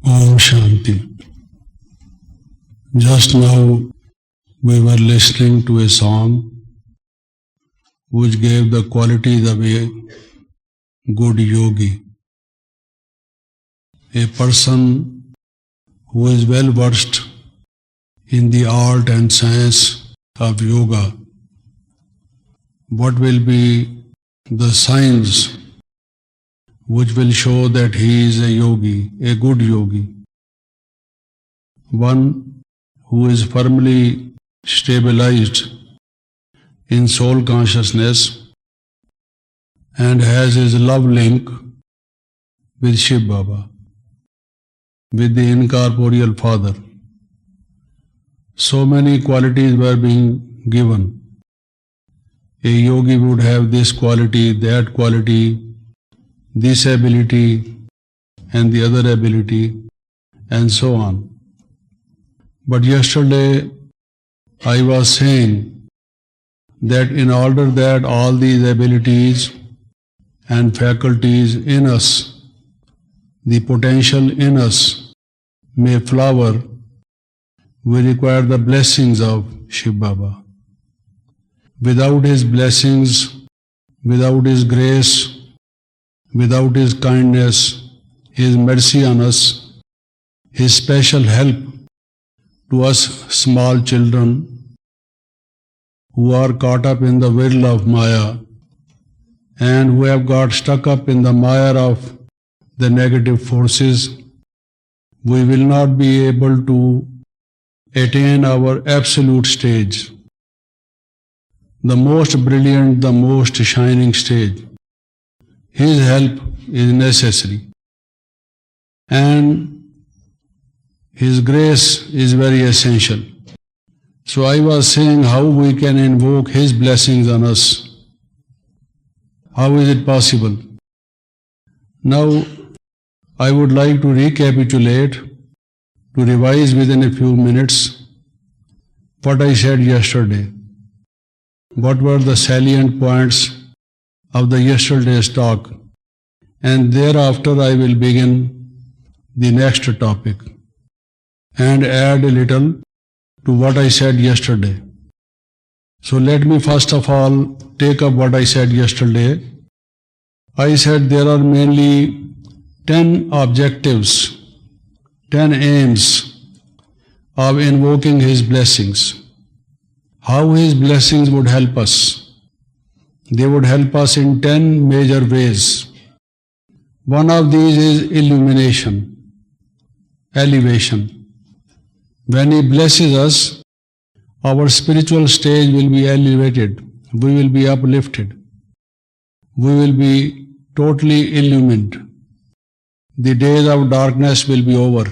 Om Shanti. Just now we were listening to a song which gave the qualities of a good yogi, a person who is well versed in the art and science of yoga. What will be the signs which will show that he is a yogi, a good yogi? One who is firmly stabilized in soul consciousness and has his love link with Shiv Baba, with the incorporeal Father. So many qualities were being given. A yogi would have this quality, that quality, this ability and the other ability, and so on. But yesterday I was saying that in order that all these abilities and faculties in us, the potential in us may flower, we require the blessings of Shiv Baba. Without his blessings, without his grace, without his kindness, his mercy on us, his special help to us small children who are caught up in the whirl of Maya and who have got stuck up in the mire of the negative forces, we will not be able to attain our absolute stage, the most brilliant, the most shining stage. His help is necessary, and his grace is very essential. So I was saying how we can invoke his blessings on us. How is it possible? Now I would like to recapitulate, to revise within a few minutes what I said yesterday. What were the salient points of the yesterday's talk, and thereafter I will begin the next topic and add a little to what I said yesterday. So let me first of all take up what I said yesterday. I said there are mainly 10 objectives, 10 aims of invoking his blessings. How his blessings would help us? They would help us in 10 major ways. One of these is illumination, elevation. When he blesses us, our spiritual stage will be elevated. We will be uplifted. We will be totally illumined. The days of darkness will be over,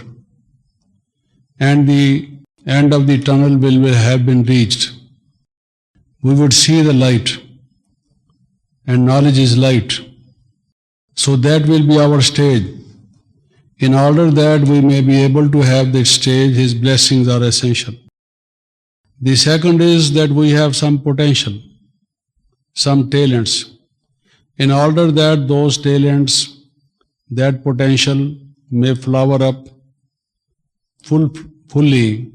and the end of the tunnel will have been reached. We would see the light, and knowledge is light. So that will be our stage. In order that we may be able to have that stage, his blessings are essential. The second is that we have some potential, some talents. In order that those talents, that potential may flower up fully,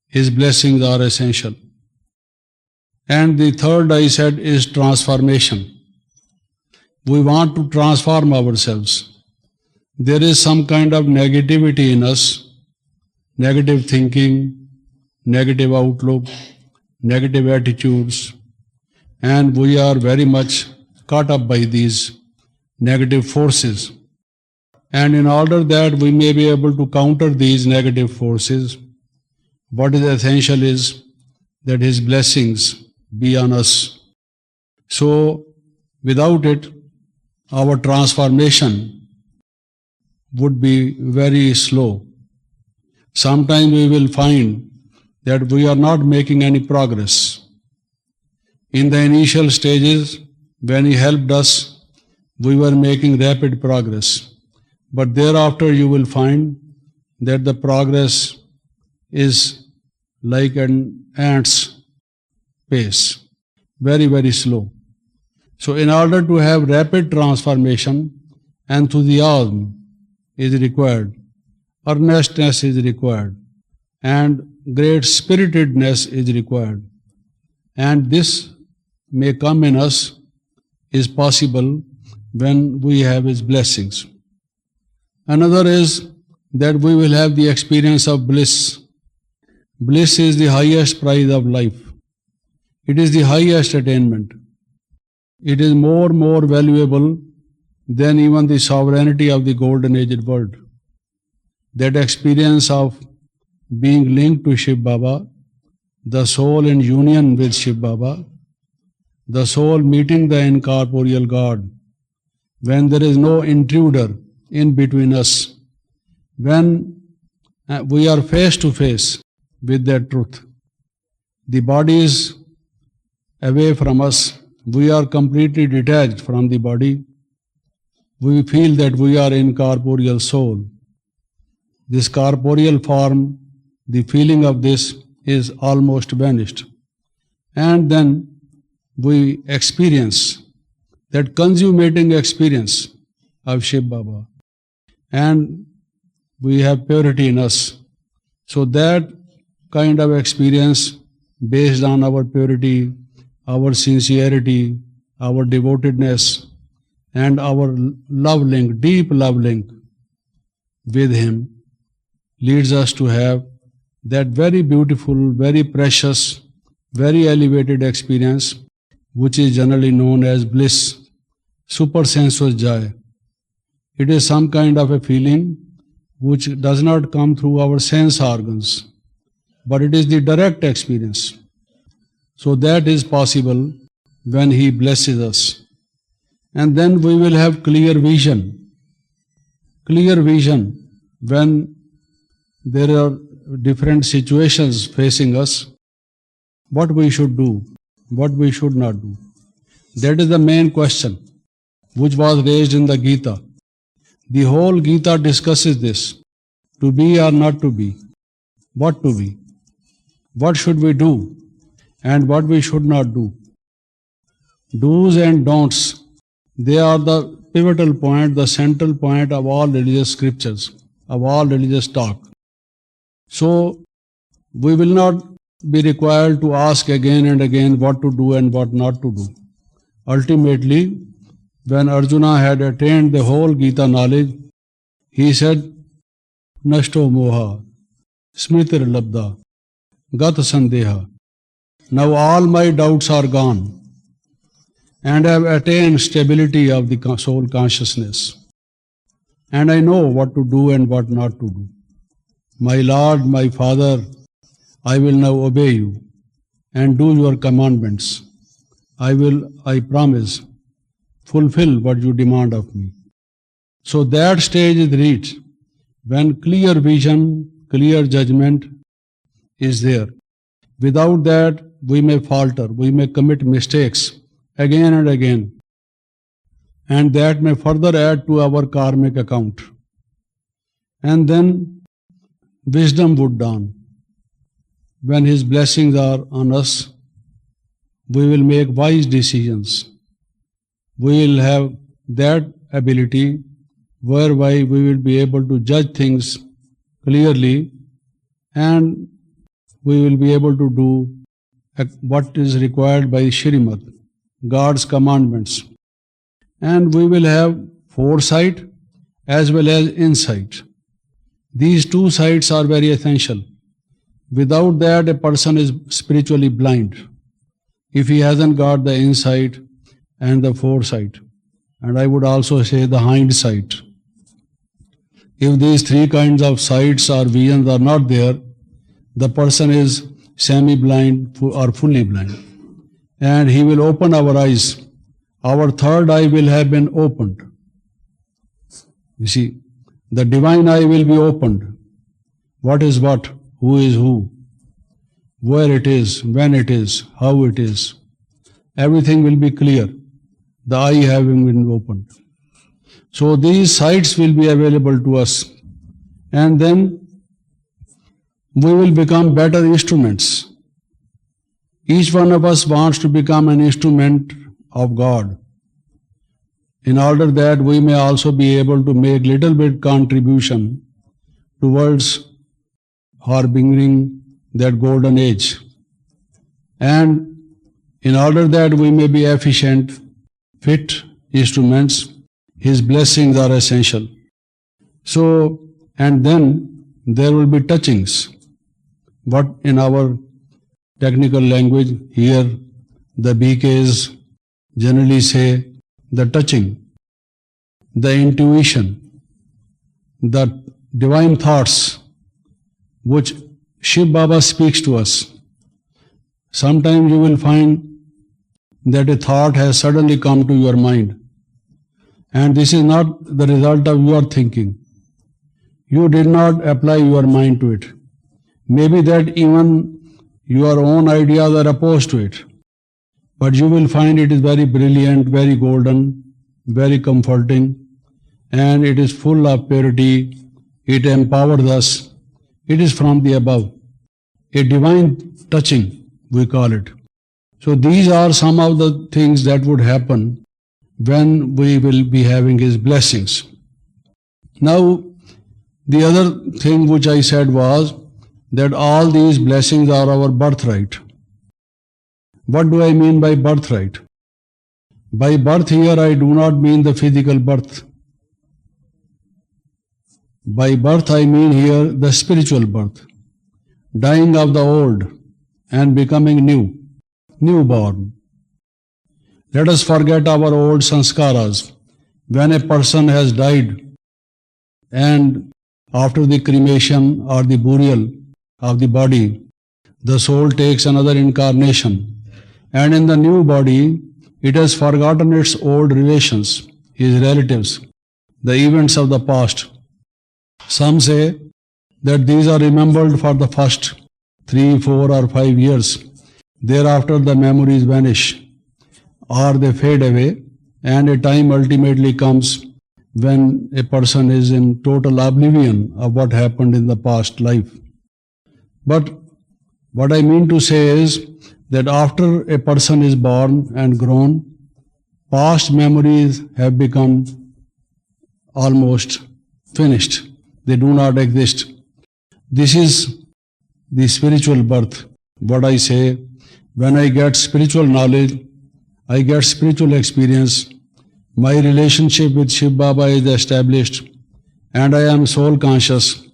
his blessings are essential. And the third I said is transformation. We want to transform ourselves. There is some kind of negativity in us, negative thinking, negative outlook, negative attitudes, and we are very much caught up by these negative forces. And in order that we may be able to counter these negative forces, what is essential is that his blessings be on us. So without it, our transformation would be very slow. Sometimes we will find that we are not making any progress. In the initial stages, when he helped us, we were making rapid progress. But thereafter you will find that the progress is like an ant's pace, very, very slow. So in order to have rapid transformation, enthusiasm is required. earnestness is required, and great spiritedness is required. And this may come in us, is possible when we have His blessings. Another is that we will have the experience of bliss. Bliss is the highest prize of life. It is the highest attainment. It is more valuable than even the sovereignty of the golden aged world. That experience of being linked to Shiv Baba, the soul in union with Shiv Baba, the soul meeting the incorporeal God, when there is no intruder in between us, when we are face to face with that truth. The body is away from us, we are completely detached from the body. We feel that we are incorporeal soul. This corporeal form, the feeling of this is almost vanished. And then we experience that consummating experience of Shiv Baba. And we have purity in us. So that kind of experience based on our purity, our sincerity, our devotedness, and our love link, deep love link with Him, leads us to have that very beautiful, very precious, very elevated experience, which is generally known as bliss, supersensuous joy. It is some kind of a feeling which does not come through our sense organs, but it is the direct experience. So that is possible when He blesses us. And then we will have clear vision. Clear vision when there are different situations facing us, what we should do, what we should not do. That is the main question which was raised in the Gita. The whole Gita discusses this. To be or not to be. What to be. What should we do and what we should not do. Do's and don'ts, they are the pivotal point, the central point of all religious scriptures, of all religious talk. So, we will not be required to ask again and again what to do and what not to do. Ultimately, when Arjuna had attained the whole Gita knowledge, he said, Nashto moha, smritir labda, gata sandeha. Now all my doubts are gone, and I have attained stability of the soul consciousness. And I know what to do and what not to do. My Lord, my Father, I will now obey you and do your commandments. I promise, fulfill what you demand of me. So that stage is reached when clear vision, clear judgment is there. Without that, we may falter, we may commit mistakes again and again, and that may further add to our karmic account. And then wisdom would dawn. When His blessings are on us, we will make wise decisions. We will have that ability whereby we will be able to judge things clearly, and we will be able to do what is required by Shrimad, God's commandments. And we will have foresight as well as insight. These two sides are very essential. Without that, a person is spiritually blind if he hasn't got the insight and the foresight. And I would also say the hindsight. If these three kinds of sights or visions are not there, the person is semi-blind or fully blind. And he will open our eyes. Our third eye will have been opened. You see, the divine eye will be opened. What is what? Who is who? Where it is, when it is, how it is. Everything will be clear. The eye having been opened. So these sights will be available to us. And then we will become better instruments. Each one of us wants to become an instrument of God, in order that we may also be able to make little bit contribution towards harboring that golden age. And in order that we may be efficient, fit instruments, His blessings are essential. So, and then there will be touchings. What in our technical language here, the BKs generally say the touching, the intuition, the divine thoughts which Shiv Baba speaks to us. Sometimes you will find that a thought has suddenly come to your mind, and this is not the result of your thinking. You did not apply your mind to it. Maybe that even your own ideas are opposed to it, but you will find it is very brilliant, very golden, very comforting, and it is full of purity. It empowers us. It is from the above. A divine touching, we call it. So these are some of the things that would happen when we will be having His blessings. Now, the other thing which I said was that all these blessings are our birthright. What do I mean by birthright? By birth here I do not mean the physical birth. By birth I mean here the spiritual birth, dying of the old and becoming new, newborn. Let us forget our old sanskaras. When a person has died and after the cremation or the burial of the body, the soul takes another incarnation, and in the new body it has forgotten its old relations, its relatives, the events of the past. Some say that these are remembered for the first 3, 4 or 5 years. Thereafter the memories vanish or they fade away, and a time ultimately comes when a person is in total oblivion of what happened in the past life. But what I mean to say is that after a person is born and grown, past memories have become almost finished. They do not exist. This is the spiritual birth. What I say, when I get spiritual knowledge, I get spiritual experience, my relationship with Shiv Baba is established, and I am soul conscious,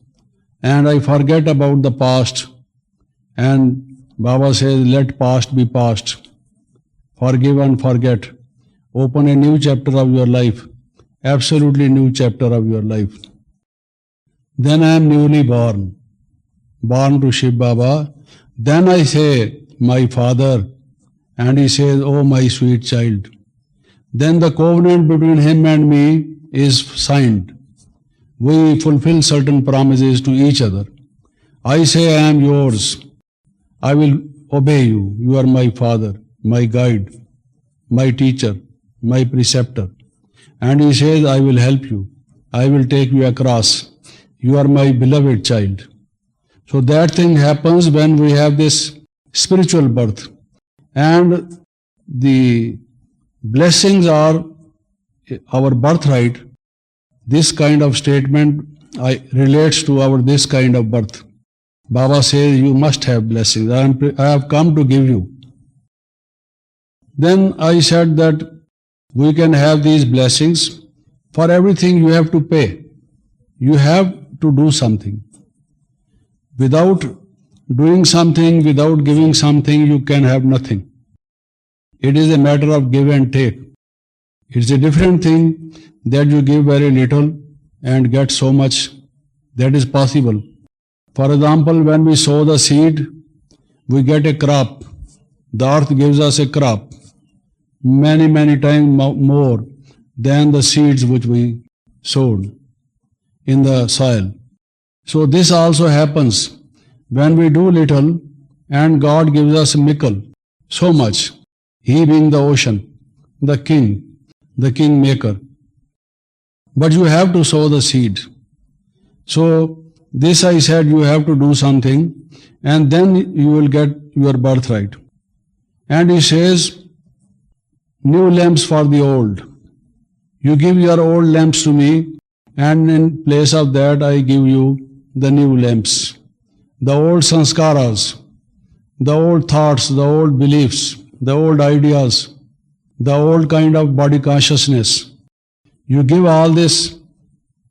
and I forget about the past. And Baba says, let past be past. Forgive and forget. Open a new chapter of your life, absolutely new chapter of your life. Then I am newly born to Shiv Baba. Then I say, my father, and he says, oh my sweet child. Then the covenant between him and me is signed. We fulfill certain promises to each other. I say, I am yours. I will obey you. You are my father, my guide, my teacher, my preceptor. And he says, I will help you. I will take you across. You are my beloved child. So that thing happens when we have this spiritual birth. And the blessings are our birthright. This kind of statement relates to our this kind of birth. Baba says, you must have blessings. I have come to give you. Then I said that we can have these blessings. For everything you have to pay. You have to do something. Without doing something, without giving something, you can have nothing. It is a matter of give and take. It's a different thing that you give very little and get so much. That is possible. For example, when we sow the seed, we get a crop. The earth gives us a crop, many, many times more than the seeds which we sowed in the soil. So this also happens when we do little and God gives us mickle, so much. He being the ocean, the king maker. But you have to sow the seed. So this I said, you have to do something and then you will get your birthright. And he says, new lamps for the old. You give your old lamps to me, and in place of that I give you the new lamps. The old sanskaras, the old thoughts, the old beliefs, the old ideas, the old kind of body consciousness. You give all this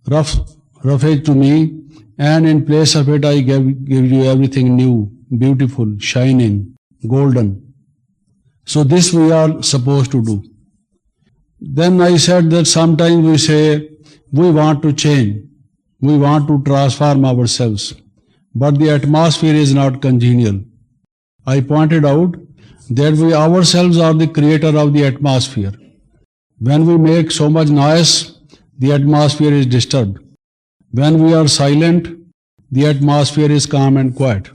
roughage to me, and in place of it I give you everything new, beautiful, shining, golden. So this we are supposed to do. Then I said that sometimes we say we want to change, we want to transform ourselves, but the atmosphere is not congenial. I pointed out that we ourselves are the creator of the atmosphere. When we make so much noise, the atmosphere is disturbed. When we are silent, the atmosphere is calm and quiet.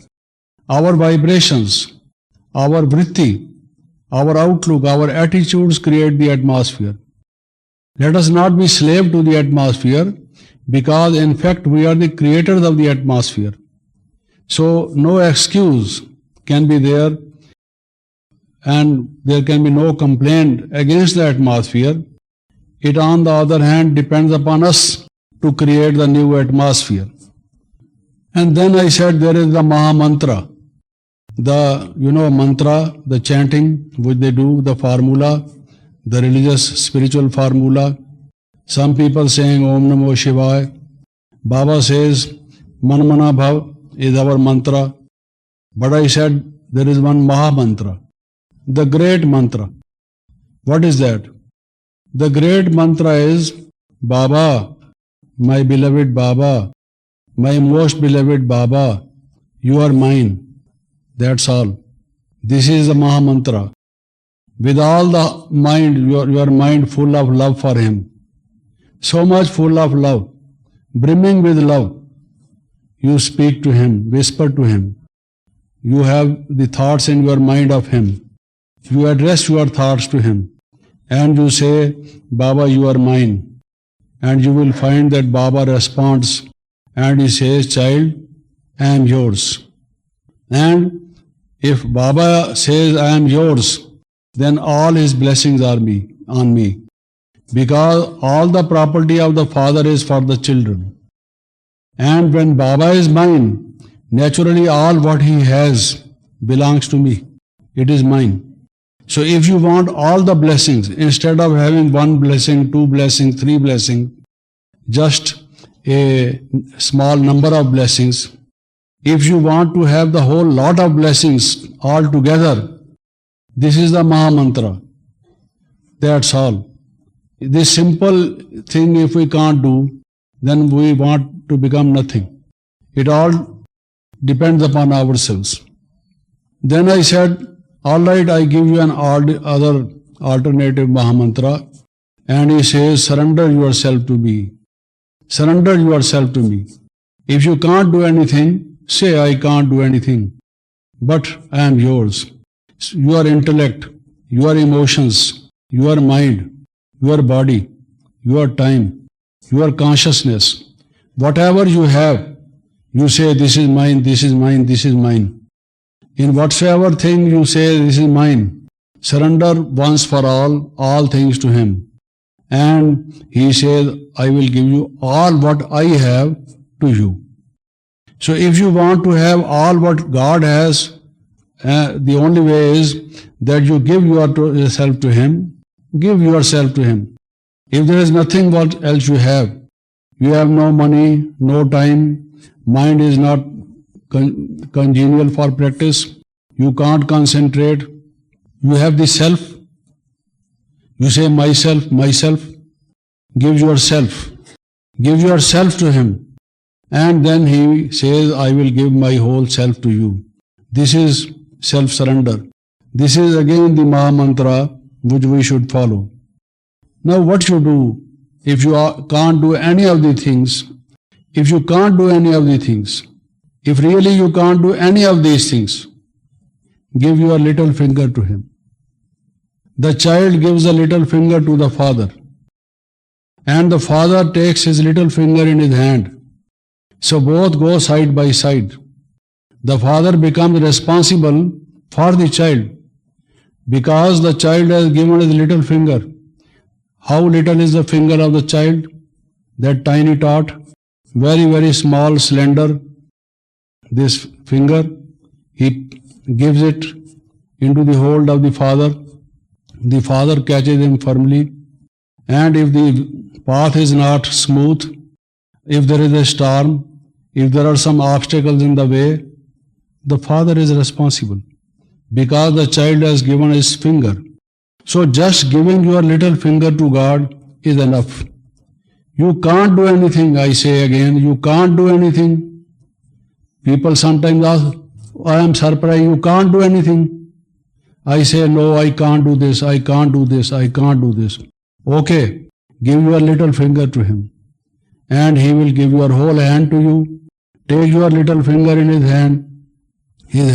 Our vibrations, our vritti, our outlook, our attitudes create the atmosphere. Let us not be slave to the atmosphere, because in fact we are the creators of the atmosphere. So no excuse can be there, and there can be no complaint against the atmosphere. It, on the other hand, depends upon us to create the new atmosphere. And then I said there is the Maha Mantra. The, mantra, the chanting which they do, the formula, the religious, spiritual formula. Some people saying Om Namo Shivaya. Baba says Man Mana Bhav is our mantra. But I said there is one Maha Mantra, the great mantra. What is that? The great mantra is Baba, my beloved Baba, my most beloved Baba, you are mine. That's all. This is the Maha Mantra. With all the mind, your mind full of love for Him. So much full of love, brimming with love. You speak to Him, whisper to Him. You have the thoughts in your mind of Him. You address your thoughts to Him. And you say, Baba, you are mine. And you will find that Baba responds and he says, child, I am yours. And if Baba says, I am yours, then all his blessings are on me. Because all the property of the Father is for the children. And when Baba is mine, naturally all what he has belongs to me. It is mine. So if you want all the blessings, instead of having one blessing, two blessings, three blessings, just a small number of blessings, if you want to have the whole lot of blessings all together, this is the Maha Mantra. That's all. This simple thing if we can't do, then we want to become nothing. It all depends upon ourselves. Then I said, all right, I give you an other alternative Maha Mantra, and he says, surrender yourself to me. Surrender yourself to me. If you can't do anything, say I can't do anything, but I am yours. Your intellect, your emotions, your mind, your body, your time, your consciousness, whatever you have, you say this is mine, this is mine, this is mine. In whatsoever thing you say this is mine, surrender once for all things to Him. And He says, I will give you all what I have to you. So if you want to have all what God has, the only way is that you give yourself to Him. Give yourself to Him. If there is nothing what else you have no money, no time, mind is not congenial for practice, you can't concentrate, you have the self, you say myself, myself, give yourself to Him, and then He says, I will give my whole self to you. This is self-surrender. This is again the Maha Mantra which we should follow. Now what you do if you can't do any of the things? If you can't do any of the things, if really you can't do any of these things, give your little finger to Him. The child gives a little finger to the father, and the father takes his little finger in his hand. So both go side by side. The father becomes responsible for the child because the child has given his little finger. How little is the finger of the child? That tiny tot. very, very small, slender, this finger, he gives it into the hold of the father. The father catches him firmly, and if the path is not smooth, if there is a storm, if there are some obstacles in the way, the father is responsible because the child has given his finger. So just giving your little finger to God is enough. You can't do anything, I say again, you can't do anything. People sometimes ask, I am surprised, you can't do anything. I say, no, I can't do this, I can't do this, I can't do this. Okay, give your little finger to him, and he will give your whole hand to you. Take your little finger in his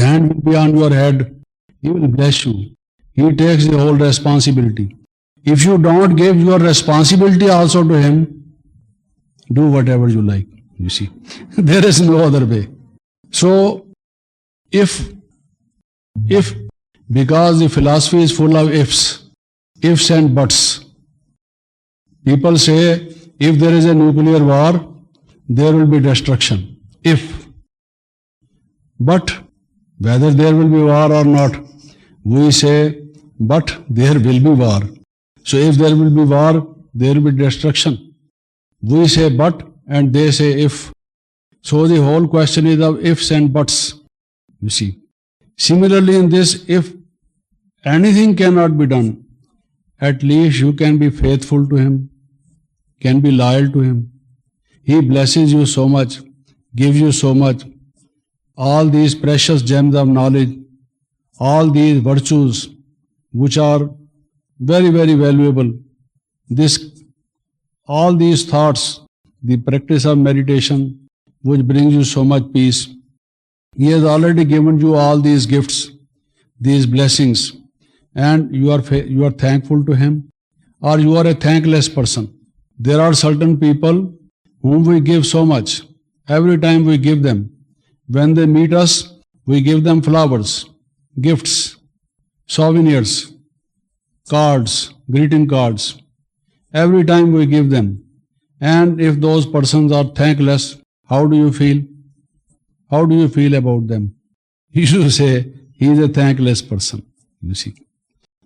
hand will be on your head, he will bless you. He takes the whole responsibility. If you don't give your responsibility also to him, do whatever you like, you see. There is no other way. So, if, because the philosophy is full of ifs and buts. People say, if there is a nuclear war, there will be destruction. If. But, whether there will be war or not, we say, but there will be war. So if there will be war, there will be destruction. We say but, and they say if. So the whole question is of ifs and buts, you see. Similarly in this, if anything cannot be done, at least you can be faithful to him, can be loyal to him. He blesses you so much, gives you so much, all these precious gems of knowledge, all these virtues which are very, very valuable. All these thoughts, the practice of meditation, which brings you so much peace. He has already given you all these gifts, these blessings, and you are thankful to him, or you are a thankless person. There are certain people whom we give so much. Every time we give them. When they meet us, we give them flowers, gifts, souvenirs, cards, greeting cards. Every time we give them. And if those persons are thankless, how do you feel? How do you feel about them? You should say, he is a thankless person, you see.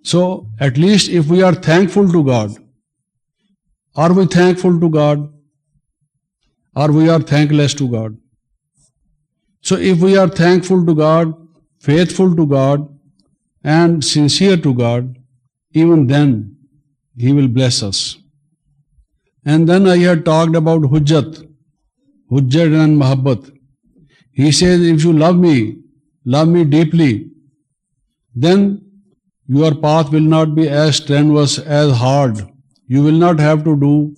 So, at least if we are thankful to God, are we thankful to God? Or we are thankless to God? So if we are thankful to God, faithful to God, and sincere to God, even then he will bless us. And then I had talked about Hujjat and Mahabbat. He says, if you love me deeply, then your path will not be as strenuous, as hard. You will not have to do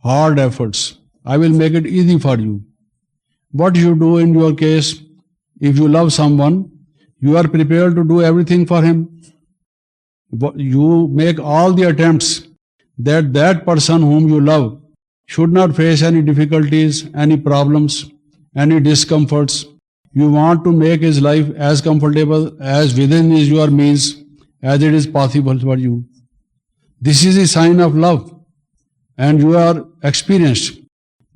hard efforts. I will make it easy for you. What you do in your case, if you love someone, you are prepared to do everything for him. You make all the attempts that person whom you love should not face any difficulties, any problems, any discomforts. You want to make his life as comfortable as within your means as it is possible for you. This is a sign of love, and you are experienced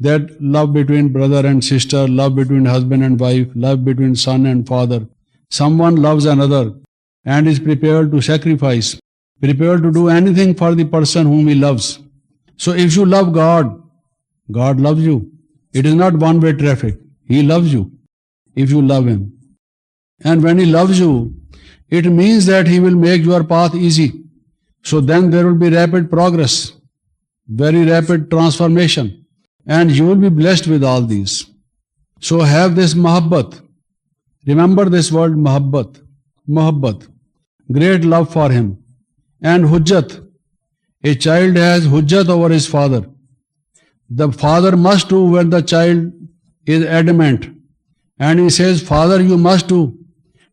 that love between brother and sister, love between husband and wife, love between son and father. Someone loves another and is prepared to sacrifice, prepared to do anything for the person whom he loves. So if you love God, God loves you. It is not one-way traffic. He loves you if you love him. And when he loves you, it means that he will make your path easy. So then there will be rapid progress, very rapid transformation, and you will be blessed with all these. So have this mahabbat. Remember this word mahabbat, great love for him. And hujjat, a child has hujjat over his father. The father must do when the child is adamant. And he says, Father, you must do.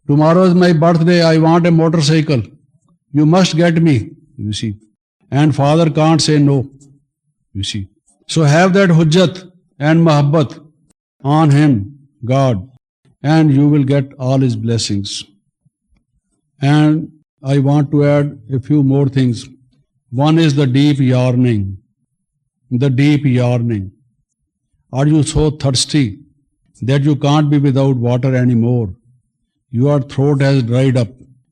Tomorrow is my birthday, I want a motorcycle. You must get me, you see. And father can't say no, you see. So have that hujjat and mahabbat on him, God, and you will get all his blessings. And I want to add a few more things. One is the deep yearning. The deep yearning. Are you so thirsty that you can't be without water anymore? Your throat has dried up.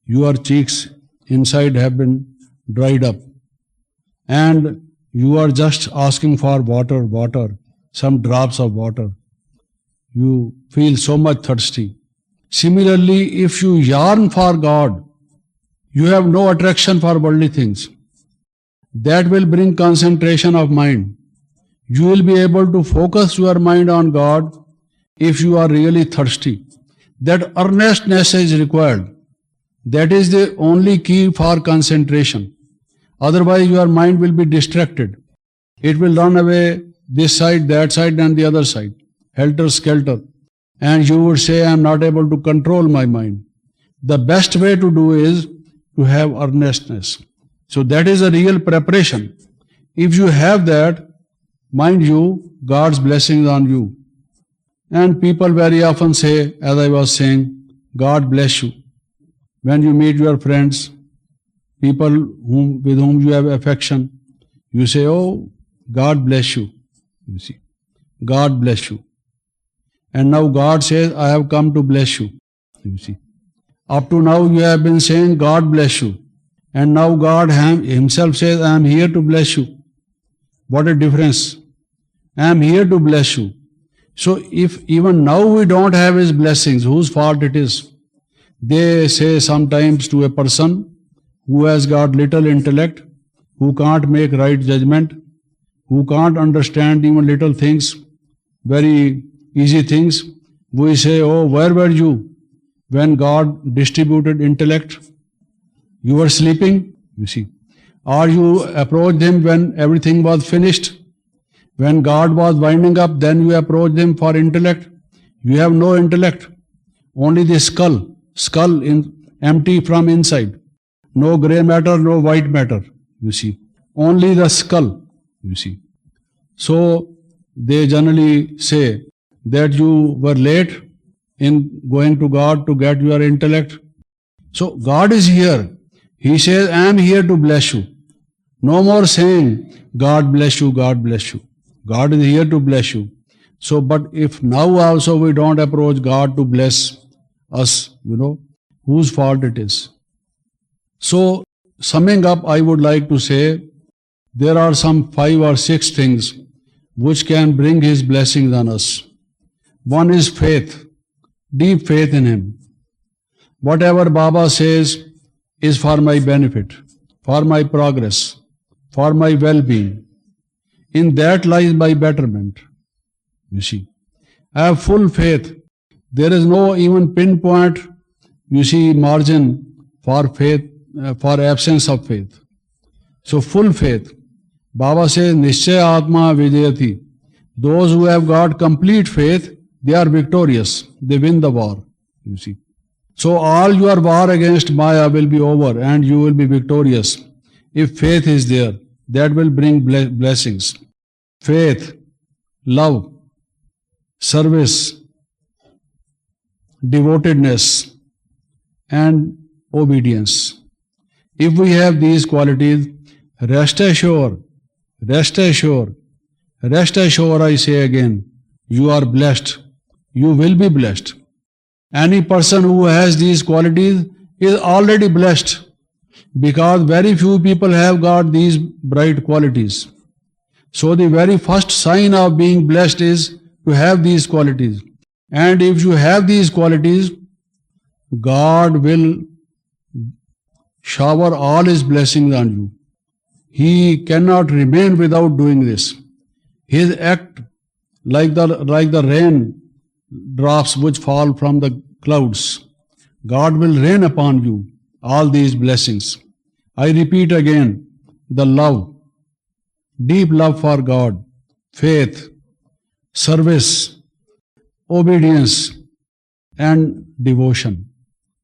Your cheeks inside have been dried up. And you are just asking for water, water, some drops of water. You feel so much thirsty. Similarly, if you yearn for God, you have no attraction for worldly things. That will bring concentration of mind. You will be able to focus your mind on God if you are really thirsty. That earnestness is required. That is the only key for concentration. Otherwise, your mind will be distracted. It will run away this side, that side, and the other side, helter skelter. And you would say, I am not able to control my mind. The best way to do is to have earnestness. So that is a real preparation. If you have that, mind you, God's blessings on you. And people very often say, as I was saying, God bless you. When you meet your friends, people with whom you have affection, you say, oh, God bless you. You see, God bless you. And now God says, I have come to bless you. You see, up to now you have been saying, God bless you. And now God himself says, I am here to bless you. What a difference. I am here to bless you. So if even now we don't have his blessings, whose fault it is? They say sometimes to a person who has got little intellect, who can't make right judgment, who can't understand even little things, very easy things, we say, oh, where were you when God distributed intellect? You were sleeping, you see. Or you approached him when everything was finished. When God was winding up, then you approached him for intellect. You have no intellect, only the skull empty from inside. No grey matter, no white matter, you see. Only the skull, you see. So they generally say that you were late in going to God to get your intellect. So God is here. He says, I am here to bless you. No more saying, God bless you, God bless you. God is here to bless you. So, but if now also we don't approach God to bless us, whose fault it is? So, summing up, I would like to say, there are some 5 or 6 things which can bring his blessings on us. One is faith, deep faith in him. Whatever Baba says is for my benefit, for my progress, for my well-being. In that lies my betterment. You see, I have full faith. There is no even pinpoint, margin for faith, for absence of faith. So full faith. Baba says, Nishchay Atma Vijayati. Those who have got complete faith, they are victorious. They win the war. You see. So all your war against Maya will be over and you will be victorious. If faith is there, that will bring blessings. Faith, love, service, devotedness, and obedience. If we have these qualities, rest assured, I say again, you are blessed. You will be blessed. Any person who has these qualities is already blessed, because very few people have got these bright qualities. So the very first sign of being blessed is to have these qualities. And if you have these qualities, God will shower all his blessings on you. He cannot remain without doing this. His act, like the rain drops which fall from the clouds, God will rain upon you all these blessings. I repeat again, the love, deep love for God, faith, service, obedience, and devotion.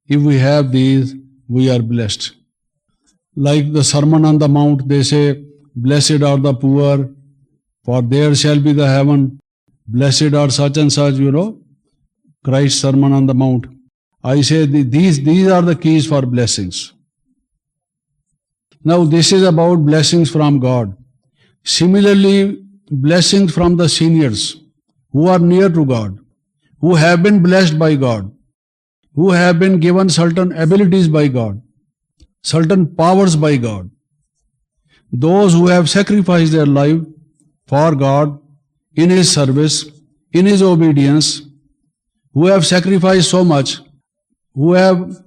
If we have these, we are blessed. Like the Sermon on the Mount, they say, blessed are the poor, for there shall be the heaven. Blessed are such and such, Christ's Sermon on the Mount. I say these are the keys for blessings. Now this is about blessings from God. Similarly, blessings from the seniors, who are near to God, who have been blessed by God, who have been given certain abilities by God, certain powers by God. Those who have sacrificed their life for God, in His service, in His obedience, who have sacrificed so much, who have,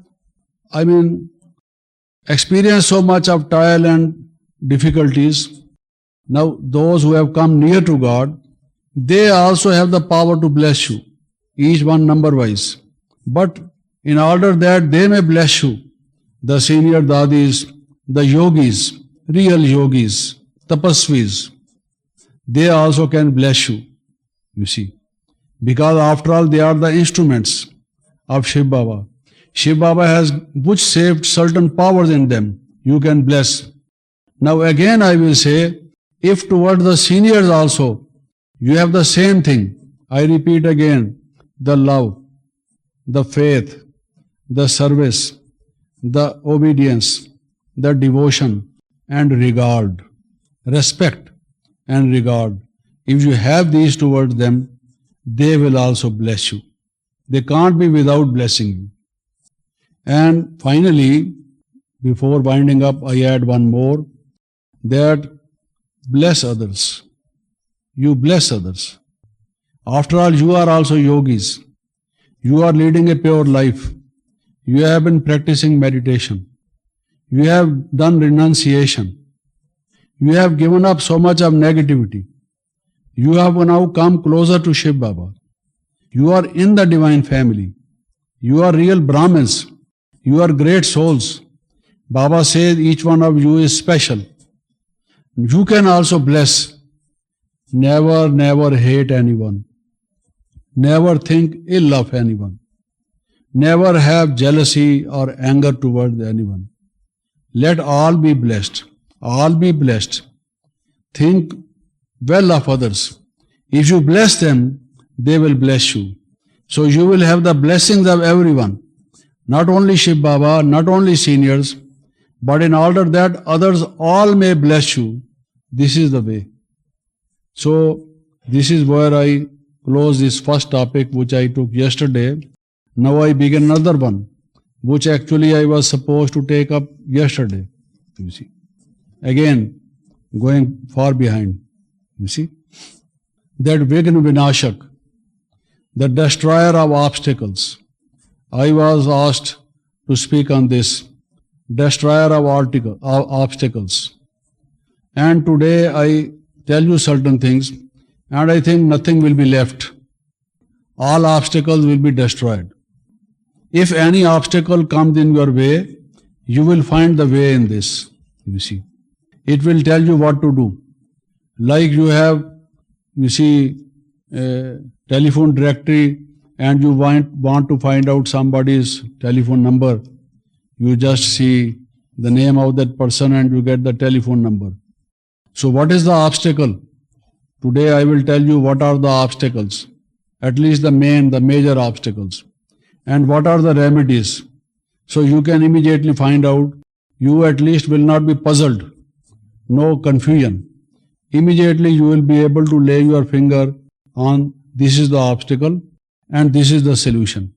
experienced so much of trial and difficulties. Now, those who have come near to God, they also have the power to bless you, each one number-wise. But in order that they may bless you, the senior dadis, the yogis, real yogis, tapasvis, they also can bless you, you see. Because after all, they are the instruments of Shiv Baba. Shiv Baba has which saved certain powers in them. You can bless. Now again I will say, if toward the seniors also, you have the same thing. I repeat again, the love, the faith, the service, the obedience, the devotion and regard, respect and regard. If you have these towards them, they will also bless you. They can't be without blessing you. And finally, before winding up, I add one more, that bless others. You bless others. After all, you are also yogis. You are leading a pure life. You have been practicing meditation. You have done renunciation. You have given up so much of negativity. You have now come closer to Shiv Baba. You are in the divine family. You are real Brahmins. You are great souls. Baba says each one of you is special. You can also bless. Never hate anyone. Never think ill of anyone. Never have jealousy or anger towards anyone. Let all be blessed. All be blessed. Think well of others. If you bless them, they will bless you. So you will have the blessings of everyone. Not only Shiv Baba, not only seniors, but in order that others all may bless you, this is the way. So this is where I close this first topic which I took yesterday. Now I begin another one, which actually I was supposed to take up yesterday. You see. Again, going far behind. You see. That Vigna Vinashak, the destroyer of obstacles. I was asked to speak on this, destroyer of obstacles. And today I tell you certain things, and I think nothing will be left. All obstacles will be destroyed. If any obstacle comes in your way, you will find the way in this, you see. It will tell you what to do. Like you have, you see, a telephone directory and you want to find out somebody's telephone number. You just see the name of that person and you get the telephone number. So what is the obstacle? Today I will tell you what are the obstacles, at least the major obstacles, and what are the remedies. So you can immediately find out, you at least will not be puzzled, no confusion. Immediately you will be able to lay your finger on this is the obstacle and this is the solution,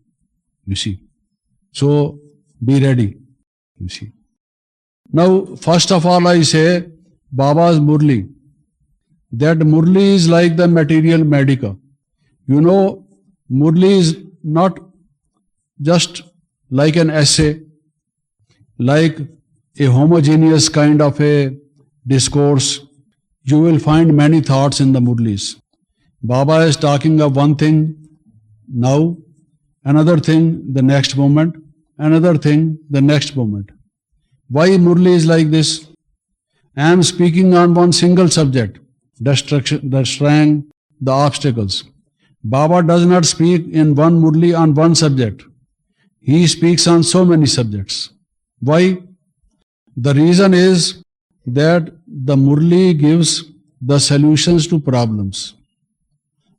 you see. So be ready, you see. Now first of all I say Baba's murli. That murli is like the material medica. You know, murli is not just like an essay, like a homogeneous kind of a discourse. You will find many thoughts in the murlis. Baba is talking of one thing now, another thing the next moment, another thing the next moment. Why murli is like this? I am speaking on one single subject, destroying the obstacles. Baba does not speak in one murli on one subject. He speaks on so many subjects. Why? The reason is that the murli gives the solutions to problems.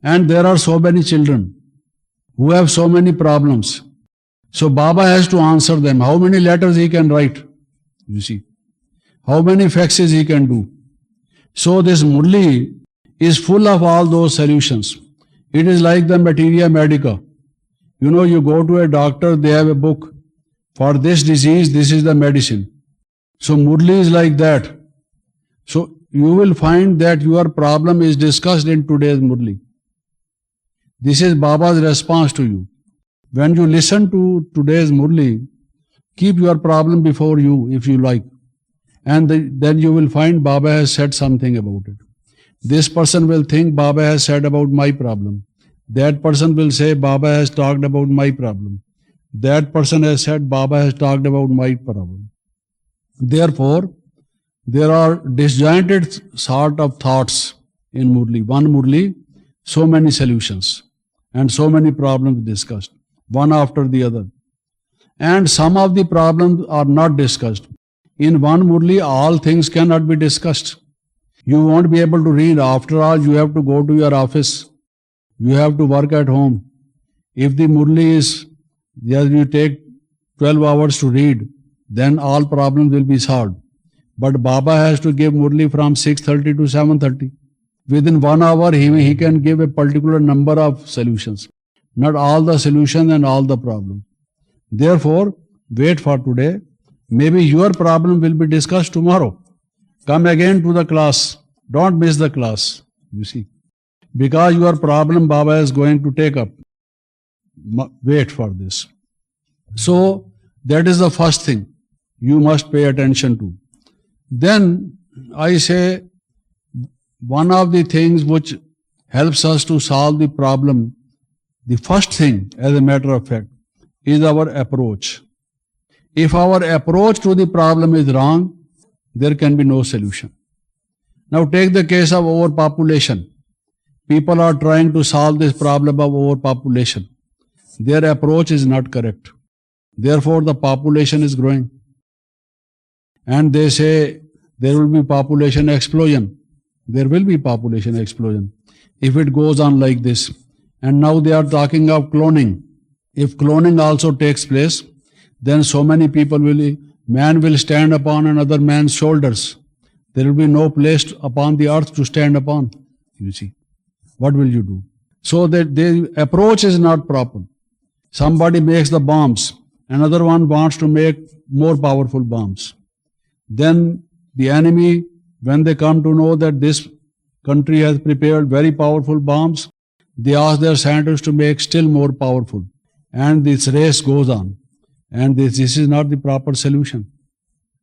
And there are so many children who have so many problems. So Baba has to answer them. How many letters he can write? You see. How many faxes he can do. So this murli is full of all those solutions. It is like the materia medica. You know, you go to a doctor, they have a book. For this disease, this is the medicine. So murli is like that. So you will find that your problem is discussed in today's murli. This is Baba's response to you. When you listen to today's murli, keep your problem before you if you like. And then you will find Baba has said something about it. This person will think Baba has said about my problem. That person will say Baba has talked about my problem. That person has said Baba has talked about my problem. Therefore, there are disjointed sort of thoughts in murli. One murli, so many solutions and so many problems discussed, one after the other. And some of the problems are not discussed. In one murli, all things cannot be discussed. You won't be able to read. After all, you have to go to your office. You have to work at home. If the murli is, yes, you take 12 hours to read, then all problems will be solved. But Baba has to give murli from 6:30 to 7:30. Within 1 hour, he can give a particular number of solutions. Not all the solutions and all the problems. Therefore, wait for today. Maybe your problem will be discussed tomorrow. Come again to the class. Don't miss the class, you see. Because your problem Baba is going to take up. Wait for this. So, that is the first thing you must pay attention to. Then, I say, one of the things which helps us to solve the problem, the first thing, as a matter of fact, is our approach. If our approach to the problem is wrong, there can be no solution. Now take the case of overpopulation. People are trying to solve this problem of overpopulation. Their approach is not correct. Therefore, the population is growing. And they say there will be population explosion. There will be population explosion if it goes on like this. And now they are talking of cloning. If cloning also takes place, then so many people man will stand upon another man's shoulders. There will be no place upon the earth to stand upon. You see, what will you do? So that the approach is not proper. Somebody makes the bombs, another one wants to make more powerful bombs. Then the enemy, when they come to know that this country has prepared very powerful bombs, they ask their scientists to make still more powerful. And this race goes on. And this is not the proper solution.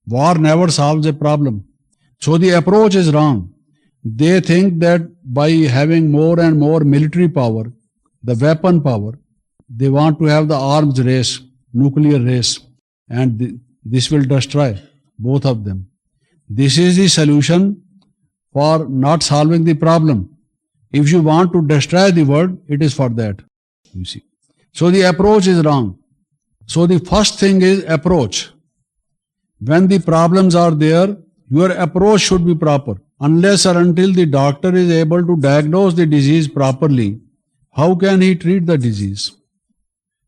War never solves a problem. So the approach is wrong. They think that by having more and more military power, the weapon power, they want to have the arms race, nuclear race, and this will destroy both of them. This is the solution for not solving the problem. If you want to destroy the world, it is for that, you see. So the approach is wrong. So the first thing is approach. When the problems are there, your approach should be proper. Unless or until the doctor is able to diagnose the disease properly, how can he treat the disease?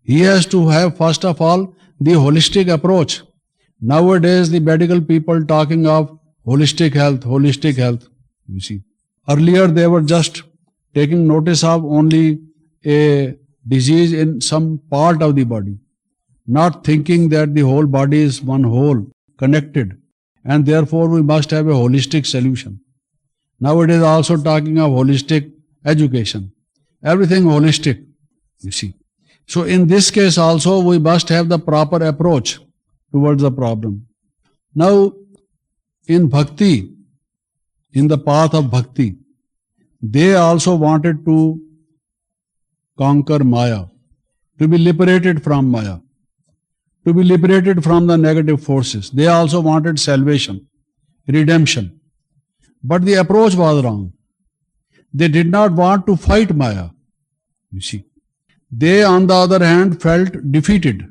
He has to have, first of all, the holistic approach. Nowadays, the medical people talking of holistic health, you see. Earlier, they were just taking notice of only a disease in some part of the body, not thinking that the whole body is one whole, connected, and therefore we must have a holistic solution. Nowadays, also talking of holistic education. Everything holistic, you see. So in this case also, we must have the proper approach towards the problem. Now, in bhakti, in the path of bhakti, they also wanted to conquer Maya, to be liberated from Maya, to be liberated from the negative forces. They also wanted salvation, redemption. But the approach was wrong. They did not want to fight Maya, you see. They, on the other hand, felt defeated,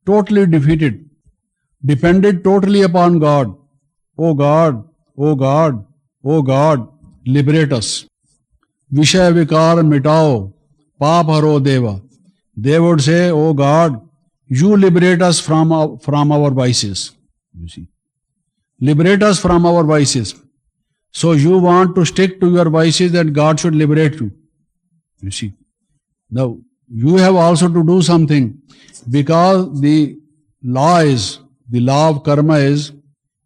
totally defeated, depended totally upon God. Oh God, oh God, oh God, liberate us. Vishaya vikar mitao, paap haro deva. They would say, oh God, you liberate us from our vices. You see, liberate us from our vices. So you want to stick to your vices that God should liberate you. You see. Now, you have also to do something, because the law of karma is,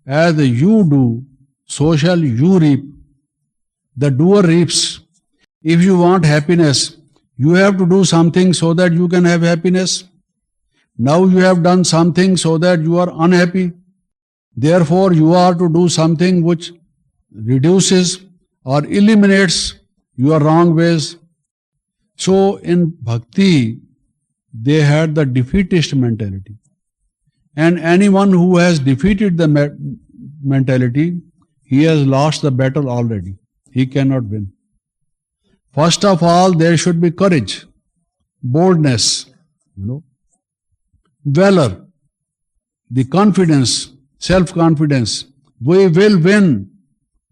as you do, so shall you reap. The doer reaps. If you want happiness, you have to do something so that you can have happiness. Now you have done something so that you are unhappy. Therefore, you are to do something which reduces or eliminates your wrong ways. So in bhakti, they had the defeatist mentality. And anyone who has defeated the mentality, he has lost the battle already. He cannot win. First of all, there should be courage, boldness, valor, the confidence, self-confidence. We will win.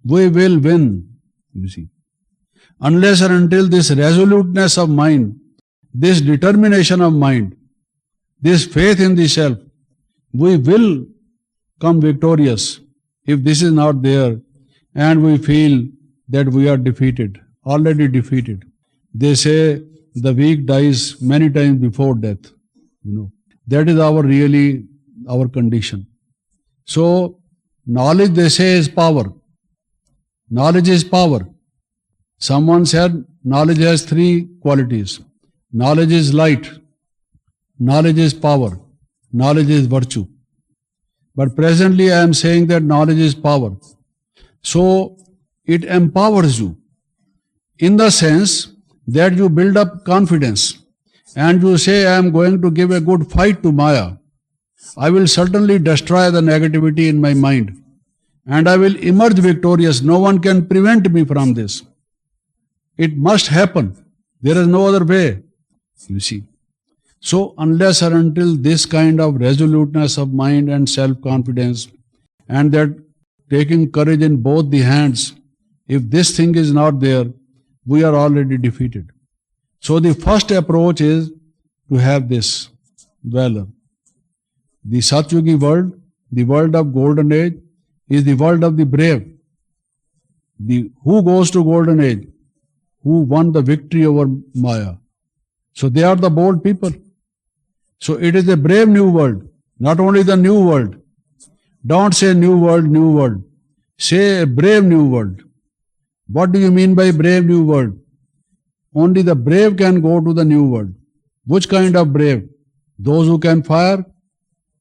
We will win, you see. Unless and until this resoluteness of mind, this determination of mind, this faith in the self, we will come victorious. If this is not there and we feel that we are defeated, already defeated. They say the weak dies many times before death. That is our condition. So, knowledge, they say, is power. Knowledge is power. Someone said knowledge has three qualities. Knowledge is light. Knowledge is power. Knowledge is virtue. But presently I am saying that knowledge is power. So, it empowers you in the sense that you build up confidence and you say, I am going to give a good fight to Maya. I will certainly destroy the negativity in my mind and I will emerge victorious. No one can prevent me from this. It must happen. There is no other way, you see. So, unless or until this kind of resoluteness of mind and self-confidence and that taking courage in both the hands, if this thing is not there, we are already defeated. So the first approach is to have this valor. The Satyugi world, the world of golden age, is the world of the brave. Who goes to golden age? Who won the victory over Maya? So they are the bold people. So it is a brave new world, not only the new world. Don't say new world, new world. Say a brave new world. What do you mean by brave new world? Only the brave can go to the new world. Which kind of brave? Those who can fire,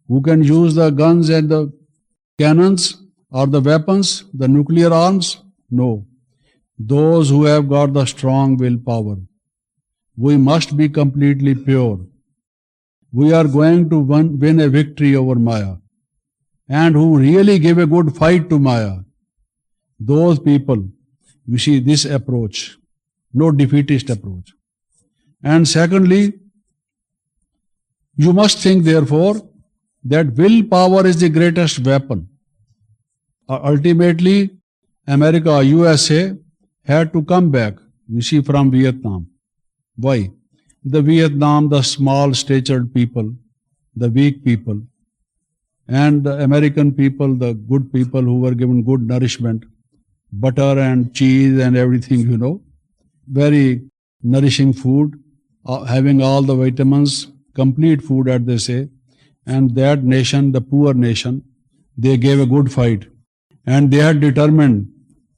who can use the guns and the cannons or the weapons, the nuclear arms? No. Those who have got the strong willpower. We must be completely pure. We are going to win a victory over Maya. And who really give a good fight to Maya. Those people, you see this approach, no defeatist approach. And secondly, you must think therefore that willpower is the greatest weapon. Ultimately, America, USA had to come back, you see, from Vietnam. Why? The Vietnam, the small-statured people, the weak people, and the American people, the good people who were given good nourishment, butter and cheese and everything, very nourishing food, having all the vitamins, complete food, as they say. And that nation, the poor nation, they gave a good fight. And they had determined,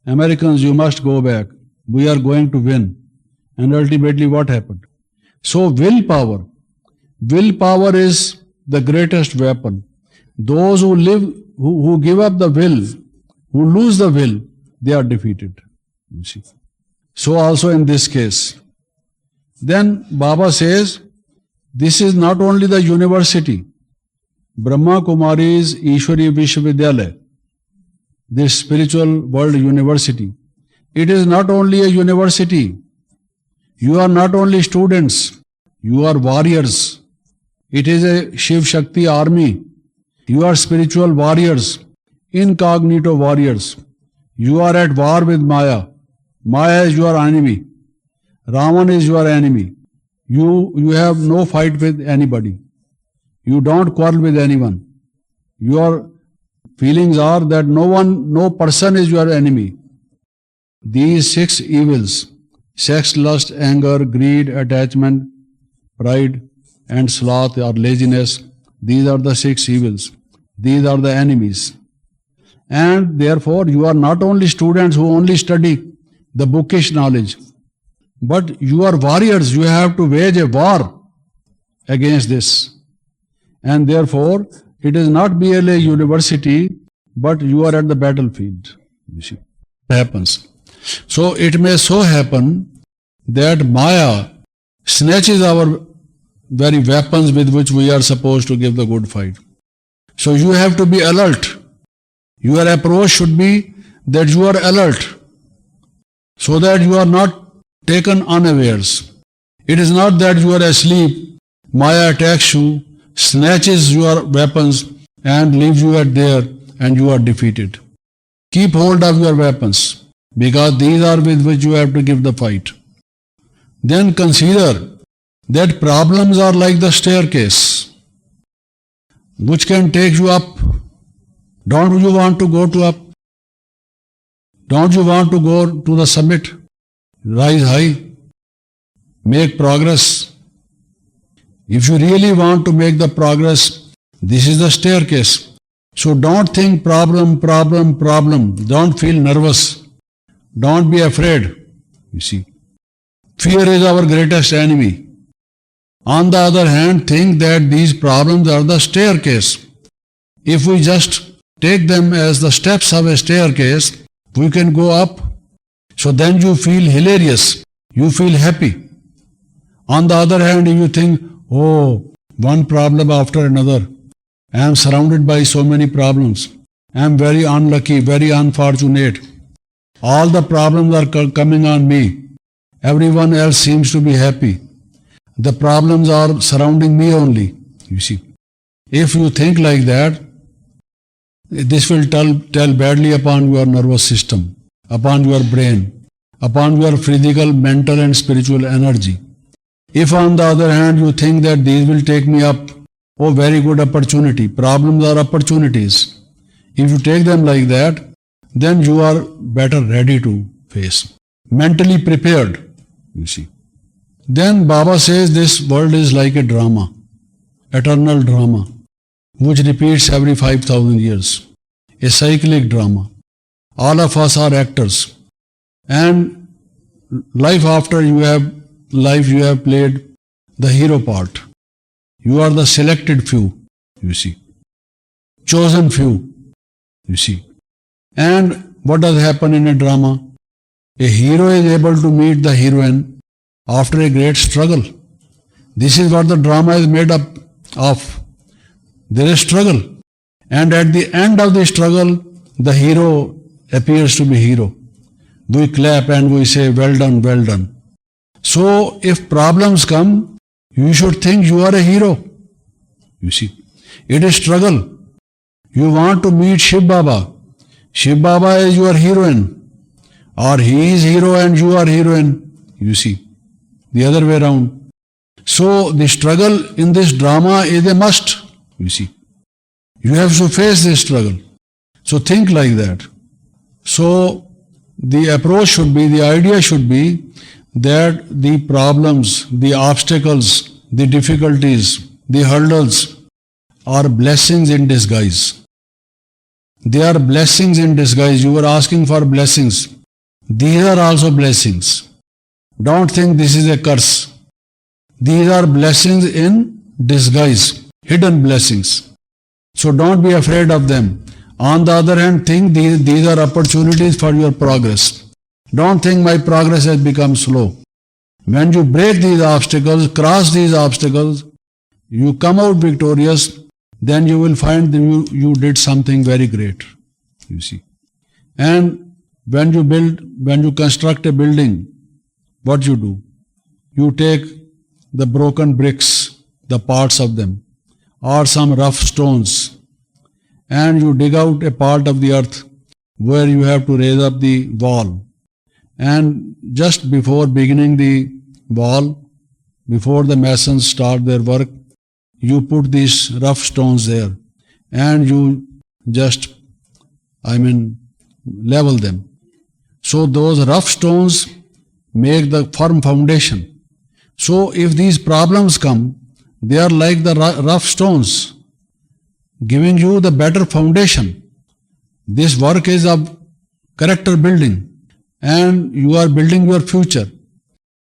Americans, you must go back. We are going to win. And ultimately what happened? So willpower is the greatest weapon. Those who who give up the will, who lose the will, they are defeated. You see. So also in this case. Then Baba says, this is not only the university, Brahma Kumari's Ishwari Vishwavidyalaya, this spiritual world university. It is not only a university. You are not only students, you are warriors. It is a Shiv Shakti army. You are spiritual warriors, incognito warriors. You are at war with Maya. Maya is your enemy. Ravan is your enemy. You have no fight with anybody. You don't quarrel with anyone. Your feelings are that no person is your enemy. These 6 evils, Sex, lust, anger, greed, attachment, pride, and sloth or laziness. These are the 6 evils. These are the enemies. And therefore, you are not only students who only study the bookish knowledge, but you are warriors. You have to wage a war against this. And therefore, it is not merely a university, but you are at the battlefield. You see, it happens. So it may so happen that Maya snatches our very weapons with which we are supposed to give the good fight. So you have to be alert. Your approach should be that you are alert, so that you are not taken unawares. It is not that you are asleep, Maya attacks you, snatches your weapons and leaves you at there and you are defeated. Keep hold of your weapons, because these are with which you have to give the fight. Then consider that problems are like the staircase, which can take you up. Don't you want to go to up? Don't you want to go to the summit? Rise high, make progress. If you really want to make the progress, this is the staircase. So don't think problem. Don't feel nervous. Don't be afraid. You see, fear is our greatest enemy. On the other hand, think that these problems are the staircase. If we just take them as the steps of a staircase, we can go up. So then you feel hilarious. You feel happy. On the other hand, if you think, oh, one problem after another, I am surrounded by so many problems. I am very unlucky, very unfortunate. All the problems are coming on me. Everyone else seems to be happy. The problems are surrounding me only. You see, if you think like that, this will tell badly upon your nervous system, upon your brain, upon your physical, mental and spiritual energy. If on the other hand you think that these will take me up, oh, very good opportunity. Problems are opportunities. If you take them like that, then you are better ready to face. Mentally prepared, you see. Then Baba says this world is like a drama, eternal drama, which repeats every 5,000 years. A cyclic drama. All of us are actors. And life after you have played the hero part. You are the selected few, you see. Chosen few, you see. And what does happen in a drama? A hero is able to meet the heroine after a great struggle. This is what the drama is made up of. There is struggle. And at the end of the struggle, the hero appears to be hero. We clap and we say, well done, well done. So if problems come, you should think you are a hero. You see, it is struggle. You want to meet Shiv Baba. Shiv Baba is your heroine. Or he is hero and you are heroine. You see, the other way around. So the struggle in this drama is a must. You see, you have to face this struggle. So think like that. So the approach should be, the idea should be that the problems, the obstacles, the difficulties, the hurdles are blessings in disguise. They are blessings in disguise. You were asking for blessings. These are also blessings. Don't think this is a curse. These are blessings in disguise, hidden blessings. So don't be afraid of them. On the other hand, think these are opportunities for your progress. Don't think my progress has become slow. When you break these obstacles, cross these obstacles, you come out victorious, then you will find that you did something very great. You see. And when you construct a building, what you do? You take the broken bricks, the parts of them, or some rough stones, and you dig out a part of the earth where you have to raise up the wall. And just before beginning the wall, before the masons start their work, you put these rough stones there and you just, level them. So those rough stones make the firm foundation. So if these problems come, they are like the rough stones, giving you the better foundation. This work is of character building, and you are building your future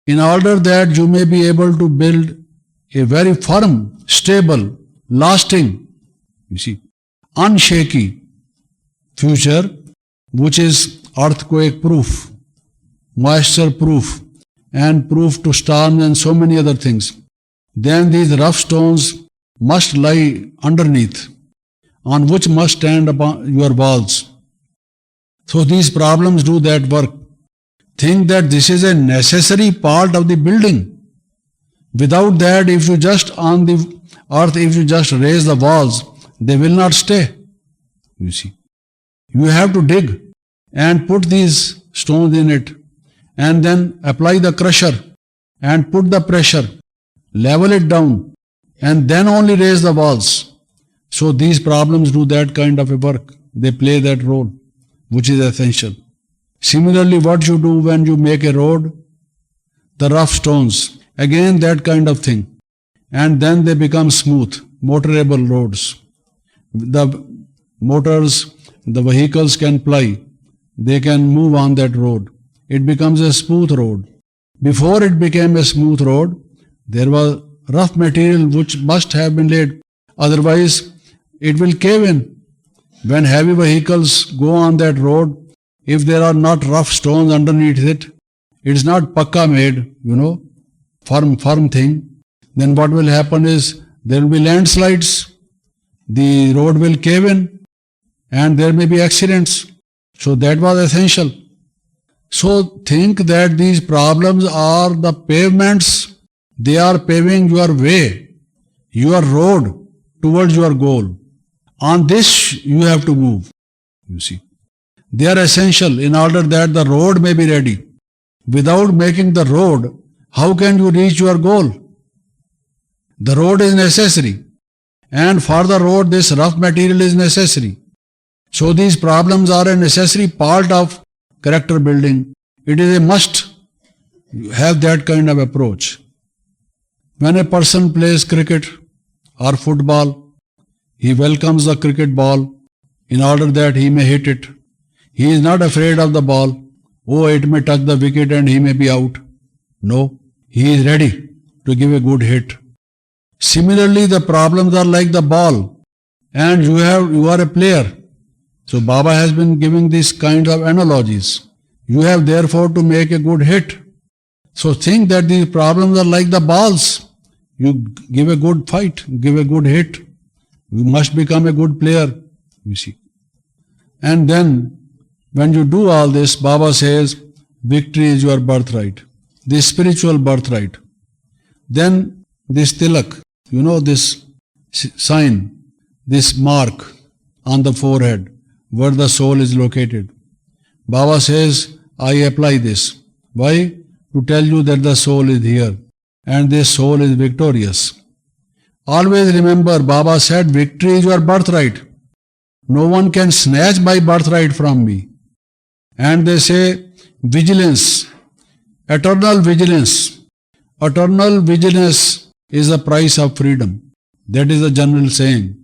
in order that you may be able to build a very firm, stable, lasting, unshaky future, which is earthquake proof, moisture proof, and proof to storms and so many other things. Then these rough stones must lie underneath, on which must stand upon your walls. So these problems do that work. Think that this is a necessary part of the building. Without that, if you just on the earth, if you just raise the walls, they will not stay. You have to dig and put these stones in it, and then apply the crusher and put the pressure, level it down, and then only raise the walls. So these problems do that kind of a work. They play that role, which is essential. Similarly, what you do when you make a road, the rough stones, again that kind of thing. And then they become smooth, motorable roads. The motors, the vehicles can ply. They can move on that road. It becomes a smooth road. Before it became a smooth road, there was rough material which must have been laid. Otherwise, it will cave in. When heavy vehicles go on that road, if there are not rough stones underneath it, it is not pakka made, firm thing, then what will happen is there will be landslides, the road will cave in, and there may be accidents. So that was essential. So think that these problems are the pavements, they are paving your way, your road towards your goal. On this you have to move, They are essential in order that the road may be ready. Without making the road, how can you reach your goal? The road is necessary, and for the road this rough material is necessary. So these problems are a necessary part of character building. It is a must have that kind of approach. When a person plays cricket or football, he welcomes the cricket ball in order that he may hit it. He is not afraid of the ball. Oh, it may touch the wicket and he may be out. No, he is ready to give a good hit. Similarly, the problems are like the ball, and you are a player. So Baba has been giving these kinds of analogies. You have therefore to make a good hit. So think that these problems are like the balls. You give a good fight, give a good hit. You must become a good player, And then, when you do all this, Baba says, victory is your birthright, the spiritual birthright. Then this tilak, this sign, this mark on the forehead, where the soul is located. Baba says, I apply this. Why? To tell you that the soul is here, and this soul is victorious. Always remember, Baba said, victory is your birthright. No one can snatch my birthright from me. And they say, vigilance, eternal vigilance. Eternal vigilance is the price of freedom. That is the general saying.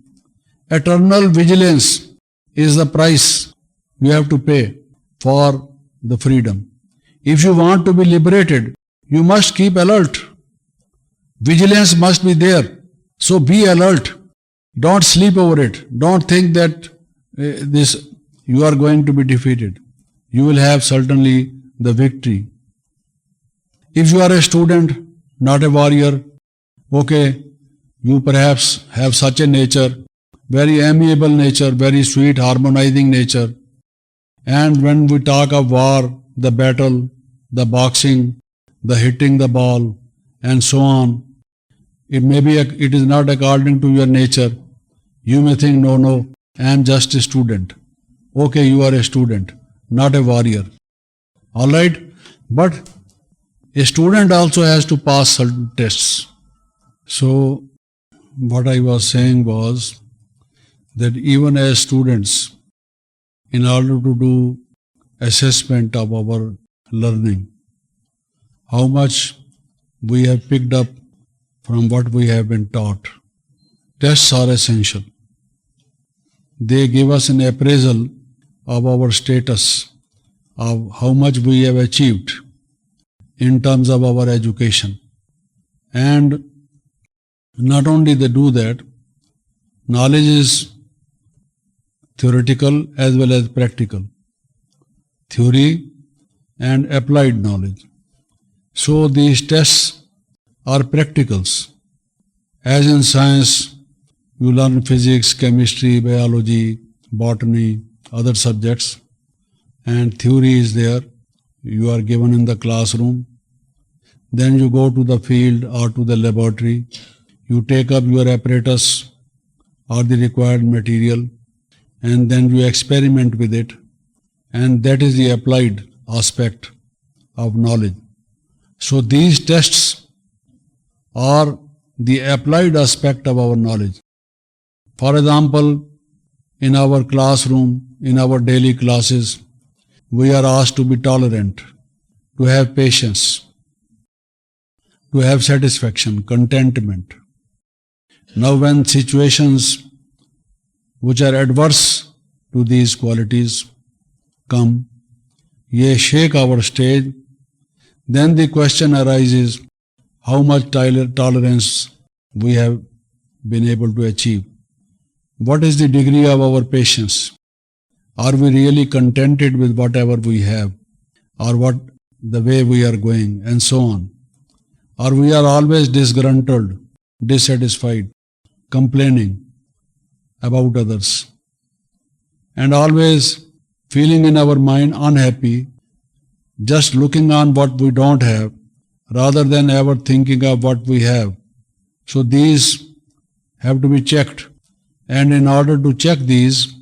Eternal vigilance is the price you have to pay for the freedom. If you want to be liberated, you must keep alert. Vigilance must be there. So be alert. Don't sleep over it. Don't think that you are going to be defeated. You will have certainly the victory. If you are a student, not a warrior, okay, you perhaps have such a nature, very amiable nature, very sweet, harmonizing nature. And when we talk of war, the battle, the boxing, the hitting the ball, and so on, it is not according to your nature. You may think, no, I am just a student. Okay, you are a student, not a warrior. Alright, but a student also has to pass certain tests. So, what I was saying was that even as students, in order to do assessment of our learning, how much we have picked up from what we have been taught. Tests are essential. They give us an appraisal of our status, of how much we have achieved in terms of our education. And not only they do that, knowledge is theoretical as well as practical. Theory and applied knowledge. So these tests are practicals. As in science, you learn physics, chemistry, biology, botany, other subjects, and theory is there. You are given in the classroom. Then you go to the field or to the laboratory. You take up your apparatus or the required material, and then you experiment with it. And that is the applied aspect of knowledge. So these tests are the applied aspect of our knowledge. For example, in our classroom, in our daily classes, we are asked to be tolerant, to have patience, to have satisfaction, contentment. Now when situations which are adverse to these qualities come, ye shake our stage, then the question arises, how much tolerance we have been able to achieve. What is the degree of our patience? Are we really contented with whatever we have, or what the way we are going, and so on? Or we are always disgruntled, dissatisfied, complaining about others, and always feeling in our mind unhappy, just looking on what we don't have, rather than ever thinking of what we have. So these have to be checked. And in order to check these,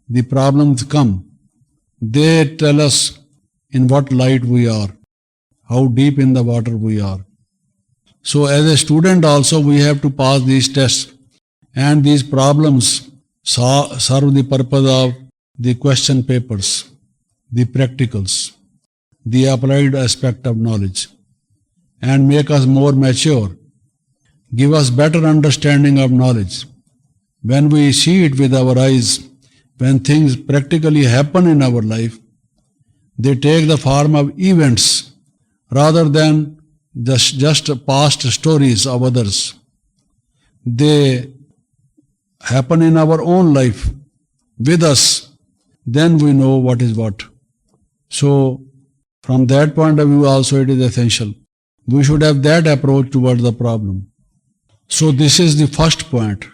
the problems come. They tell us in what light we are, how deep in the water we are. So as a student also we have to pass these tests, and these problems serve the purpose of the question papers, the practicals, the applied aspect of knowledge, and make us more mature, give us better understanding of knowledge. When we see it with our eyes, when things practically happen in our life, they take the form of events rather than just past stories of others. They happen in our own life with us, then we know what is what. So, from that point of view also it is essential. We should have that approach towards the problem. So this is the first point,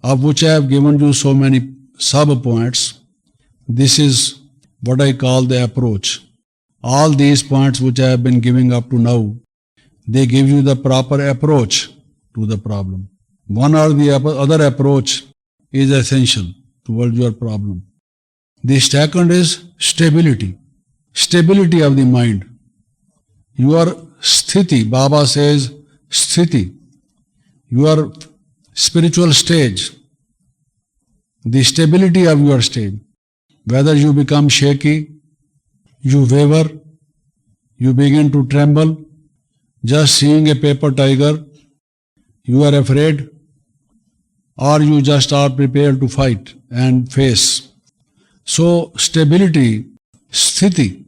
of which I have given you so many sub-points. This is what I call the approach. All these points which I have been giving up to now, they give you the proper approach to the problem. One or the other approach is essential towards your problem. The second is stability. Stability of the mind. Your sthiti, Baba says sthiti, your spiritual stage, the stability of your stage. Whether you become shaky, you waver, you begin to tremble, just seeing a paper tiger, you are afraid, or you just are prepared to fight and face. So stability, sthiti,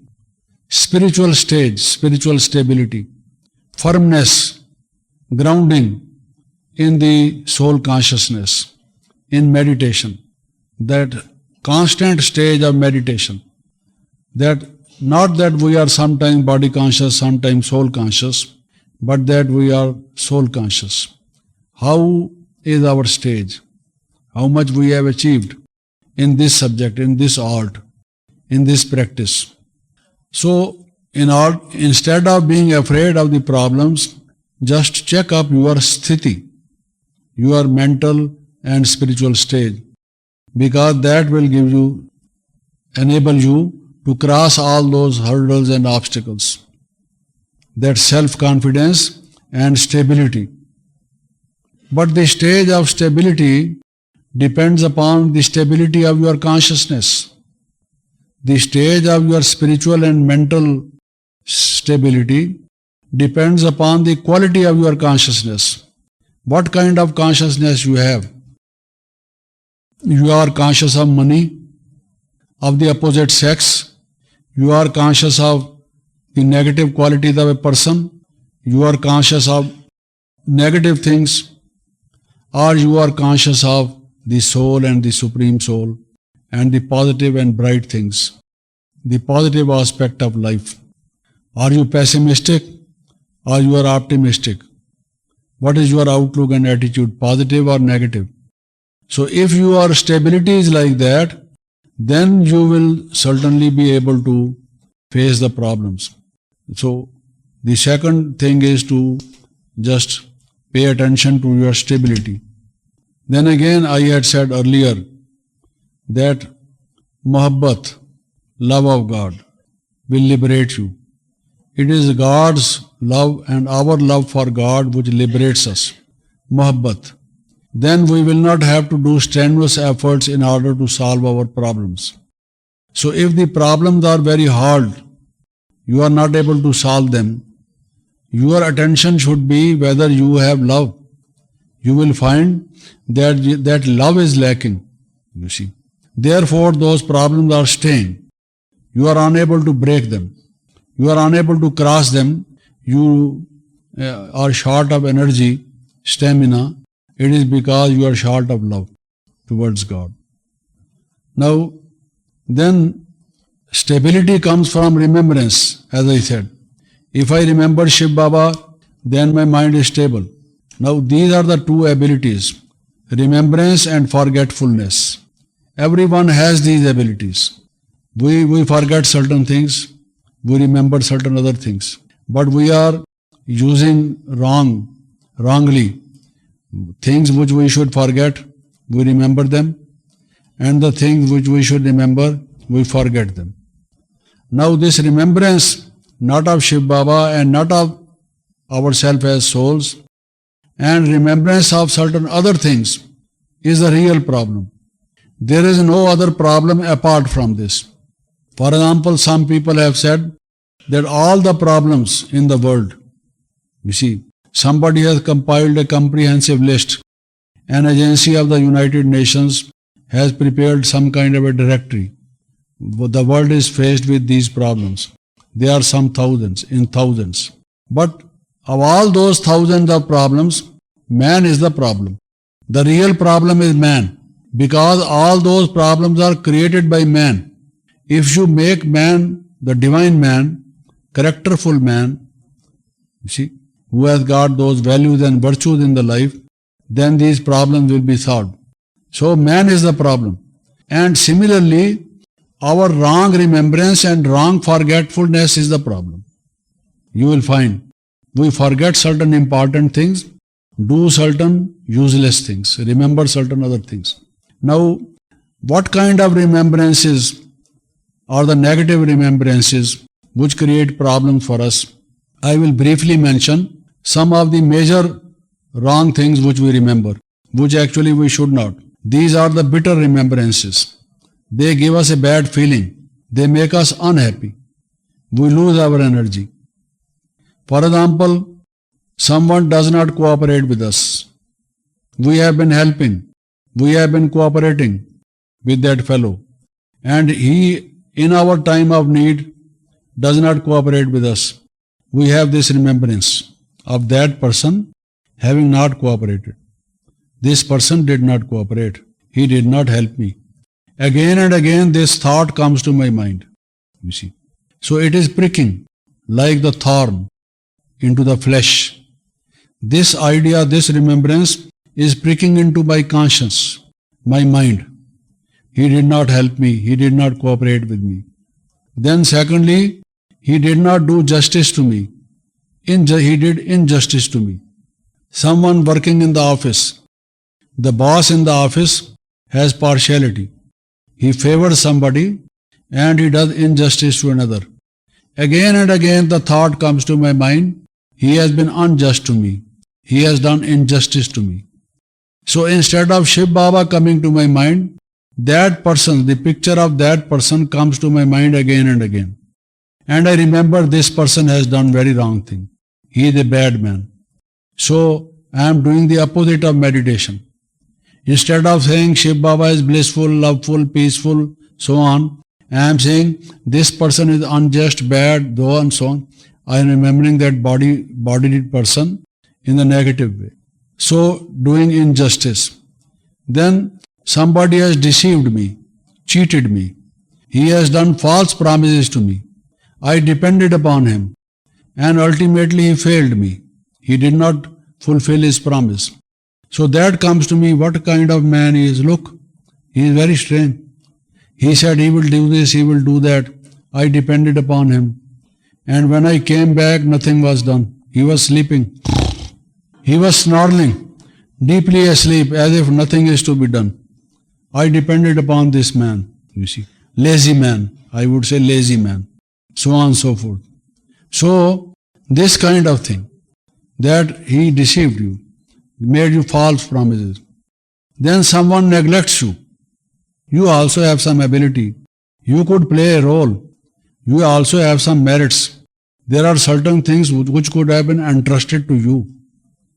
spiritual stage, spiritual stability, firmness, grounding in the soul consciousness, in meditation, that constant stage of meditation, that not that we are sometimes body conscious, sometimes soul conscious, but that we are soul conscious. How is our stage? How much we have achieved in this subject, in this art, in this practice. So, instead of being afraid of the problems, just check up your sthiti, your mental and spiritual stage, because that will enable you to cross all those hurdles and obstacles. That self-confidence and stability. But the stage of stability depends upon the stability of your consciousness. The stage of your spiritual and mental stability depends upon the quality of your consciousness. What kind of consciousness you have? You are conscious of money, of the opposite sex. You are conscious of the negative qualities of a person. You are conscious of negative things. Or you are conscious of the soul and the supreme soul and the positive and bright things, the positive aspect of life. Are you pessimistic or you are optimistic? What is your outlook and attitude, positive or negative? So if your stability is like that, then you will certainly be able to face the problems. So the second thing is to just pay attention to your stability. Then again, I had said earlier that muhabbat, love of God, will liberate you. It is God's love and our love for God which liberates us. Muhabbat. Then we will not have to do strenuous efforts in order to solve our problems. So if the problems are very hard, you are not able to solve them, your attention should be whether you have love. You will find that love is lacking, you see. Therefore, those problems are staying. You are unable to break them. You are unable to cross them. You are short of energy, stamina. It is because you are short of love towards God. Now, then stability comes from remembrance, as I said. If I remember Shiv Baba, then my mind is stable. Now, these are the two abilities, remembrance and forgetfulness. Everyone has these abilities. We forget certain things, we remember certain other things, but we are using wrongly. Things which we should forget, we remember them, and the things which we should remember, we forget them. Now this remembrance, not of Shiv Baba and not of ourselves as souls, and remembrance of certain other things is the real problem. There is no other problem apart from this. For example, some people have said that all the problems in the world, you see, somebody has compiled a comprehensive list. An agency of the United Nations has prepared some kind of a directory. The world is faced with these problems. There are some thousands. But of all those thousands of problems, man is the problem. The real problem is man, because all those problems are created by man. If you make man, the divine man, characterful man, you see, who has got those values and virtues in the life, then these problems will be solved. So man is the problem. And similarly, our wrong remembrance and wrong forgetfulness is the problem. You will find we forget certain important things, do certain useless things, remember certain other things. Now, what kind of remembrances are the negative remembrances which create problems for us? I will briefly mention some of the major wrong things which we remember, which actually we should not. These are the bitter remembrances. They give us a bad feeling. They make us unhappy. We lose our energy. For example, someone does not cooperate with us. We have been helping. We have been cooperating with that fellow. And he, in our time of need, does not cooperate with us. We have this remembrance of that person having not cooperated. This person did not cooperate. He did not help me. Again and again this thought comes to my mind, you see. So it is pricking like the thorn into the flesh. This idea, this remembrance is pricking into my conscience, my mind. He did not help me. He did not cooperate with me. Then secondly, he did not do justice to me. He did injustice to me. Someone working in the office, the boss in the office has partiality. He favors somebody and he does injustice to another. Again and again the thought comes to my mind, he has been unjust to me. He has done injustice to me. So instead of Shiv Baba coming to my mind, that person, the picture of that person comes to my mind again and again. And I remember this person has done very wrong thing. he is a bad man. So I am doing the opposite of meditation. Instead of saying Shiv Baba is blissful, loveful, peaceful, so on, I am saying this person is unjust, bad, though and so on. I am remembering that bodied person in the negative way. So doing injustice. Then somebody has deceived me, cheated me. He has done false promises to me. I depended upon him and ultimately he failed me. He did not fulfill his promise. So that comes to me, what kind of man he is. Look, he is very strange. He said he will do this, he will do that. I depended upon him. And when I came back, nothing was done. He was sleeping. He was snoring, deeply asleep, as if nothing is to be done. I depended upon this man, you see. Lazy man, I would say lazy man. So on and so forth. So, this kind of thing, that he deceived you, made you false promises. Then someone neglects you. You also have some ability. You could play a role. You also have some merits. There are certain things which could have been entrusted to you.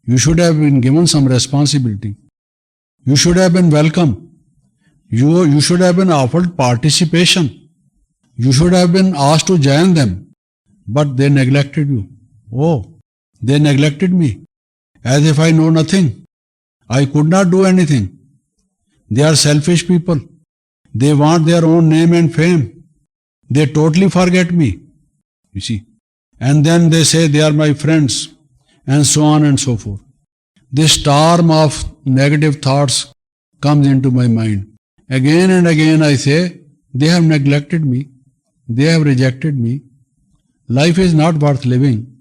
You should have been given some responsibility. You should have been welcome. You should have been offered participation. You should have been asked to join them. But they neglected you. Oh, they neglected me. As if I know nothing. I could not do anything. They are selfish people. They want their own name and fame. They totally forget me. You see. And then they say they are my friends. And so on and so forth. This storm of negative thoughts comes into my mind. Again and again I say, they have neglected me. They have rejected me. Life is not worth living.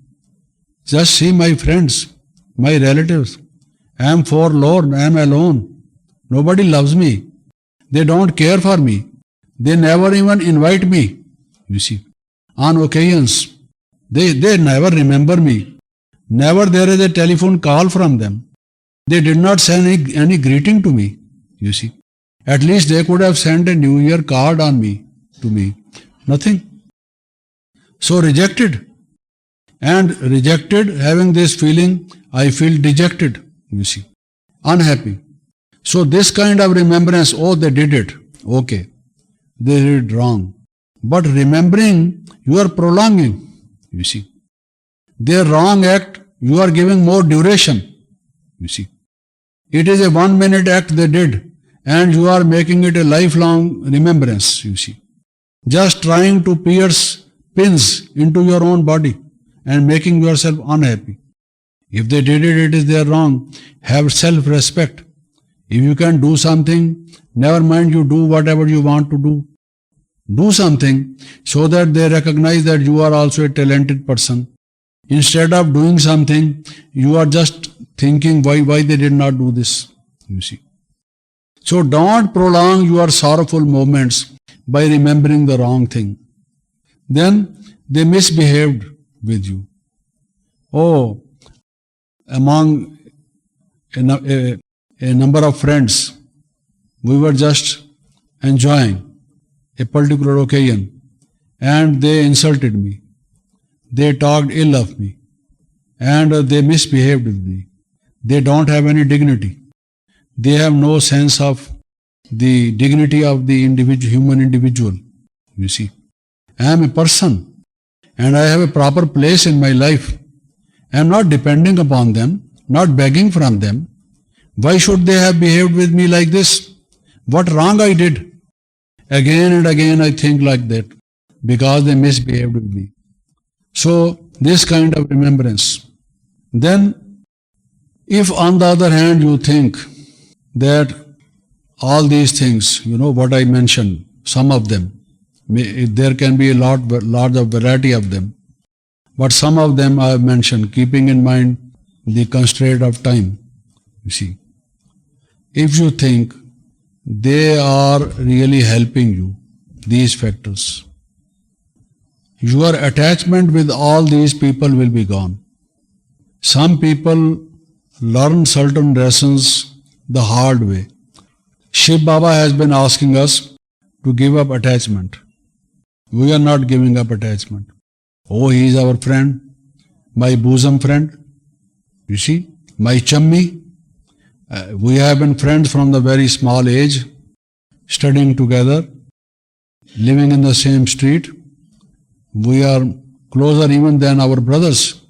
Just see my friends, my relatives. I am forlorn, I am alone. Nobody loves me. They don't care for me. They never even invite me. You see, on occasions, they never remember me. Never there is a telephone call from them. They did not send any greeting to me. You see, at least they could have sent a New Year card to me. Nothing. So rejected. And rejected, having this feeling, I feel dejected, you see, unhappy. So this kind of remembrance, oh, they did it. Okay, they did wrong. But remembering, you are prolonging, you see. Their wrong act, you are giving more duration, you see. It is a 1 minute act they did, and you are making it a lifelong remembrance, you see. Just trying to pierce pins into your own body and making yourself unhappy. If they did it, it is their wrong. Have self-respect. If you can do something, never mind you do whatever you want to do. Do something so that they recognize that you are also a talented person. Instead of doing something, you are just thinking why they did not do this, you see. So don't prolong your sorrowful moments by remembering the wrong thing. Then they misbehaved with you. Oh, among a number of friends, we were just enjoying a particular occasion and they insulted me. They talked ill of me and they misbehaved with me. They don't have any dignity. They have no sense of the dignity of the human individual. You see, I am a person and I have a proper place in my life. I am not depending upon them, not begging from them. Why should they have behaved with me like this? What wrong I did? Again and again I think like that because they misbehaved with me. So this kind of remembrance. Then if on the other hand you think that all these things, what I mentioned, some of them, there can be a large of variety of them, but some of them I have mentioned, keeping in mind the constraint of time, you see. If you think they are really helping you, these factors, your attachment with all these people will be gone. Some people learn certain lessons the hard way. Shiv Baba has been asking us to give up attachment. We are not giving up attachment. Oh, he is our friend. my bosom friend, you see, my chummi. We have been friends from the very small age, studying together, living in the same street. We are closer even than our brothers.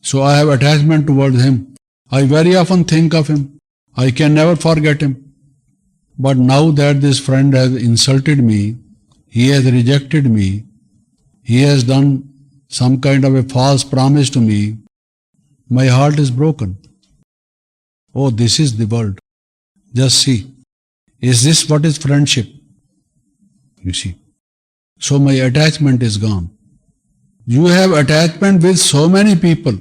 So I have attachment towards him. I very often think of him. I can never forget him. But now that this friend has insulted me, he has rejected me, he has done some kind of a false promise to me, my heart is broken. Oh, this is the world. Just see. Is this what is friendship? You see. So my attachment is gone. You have attachment with so many people.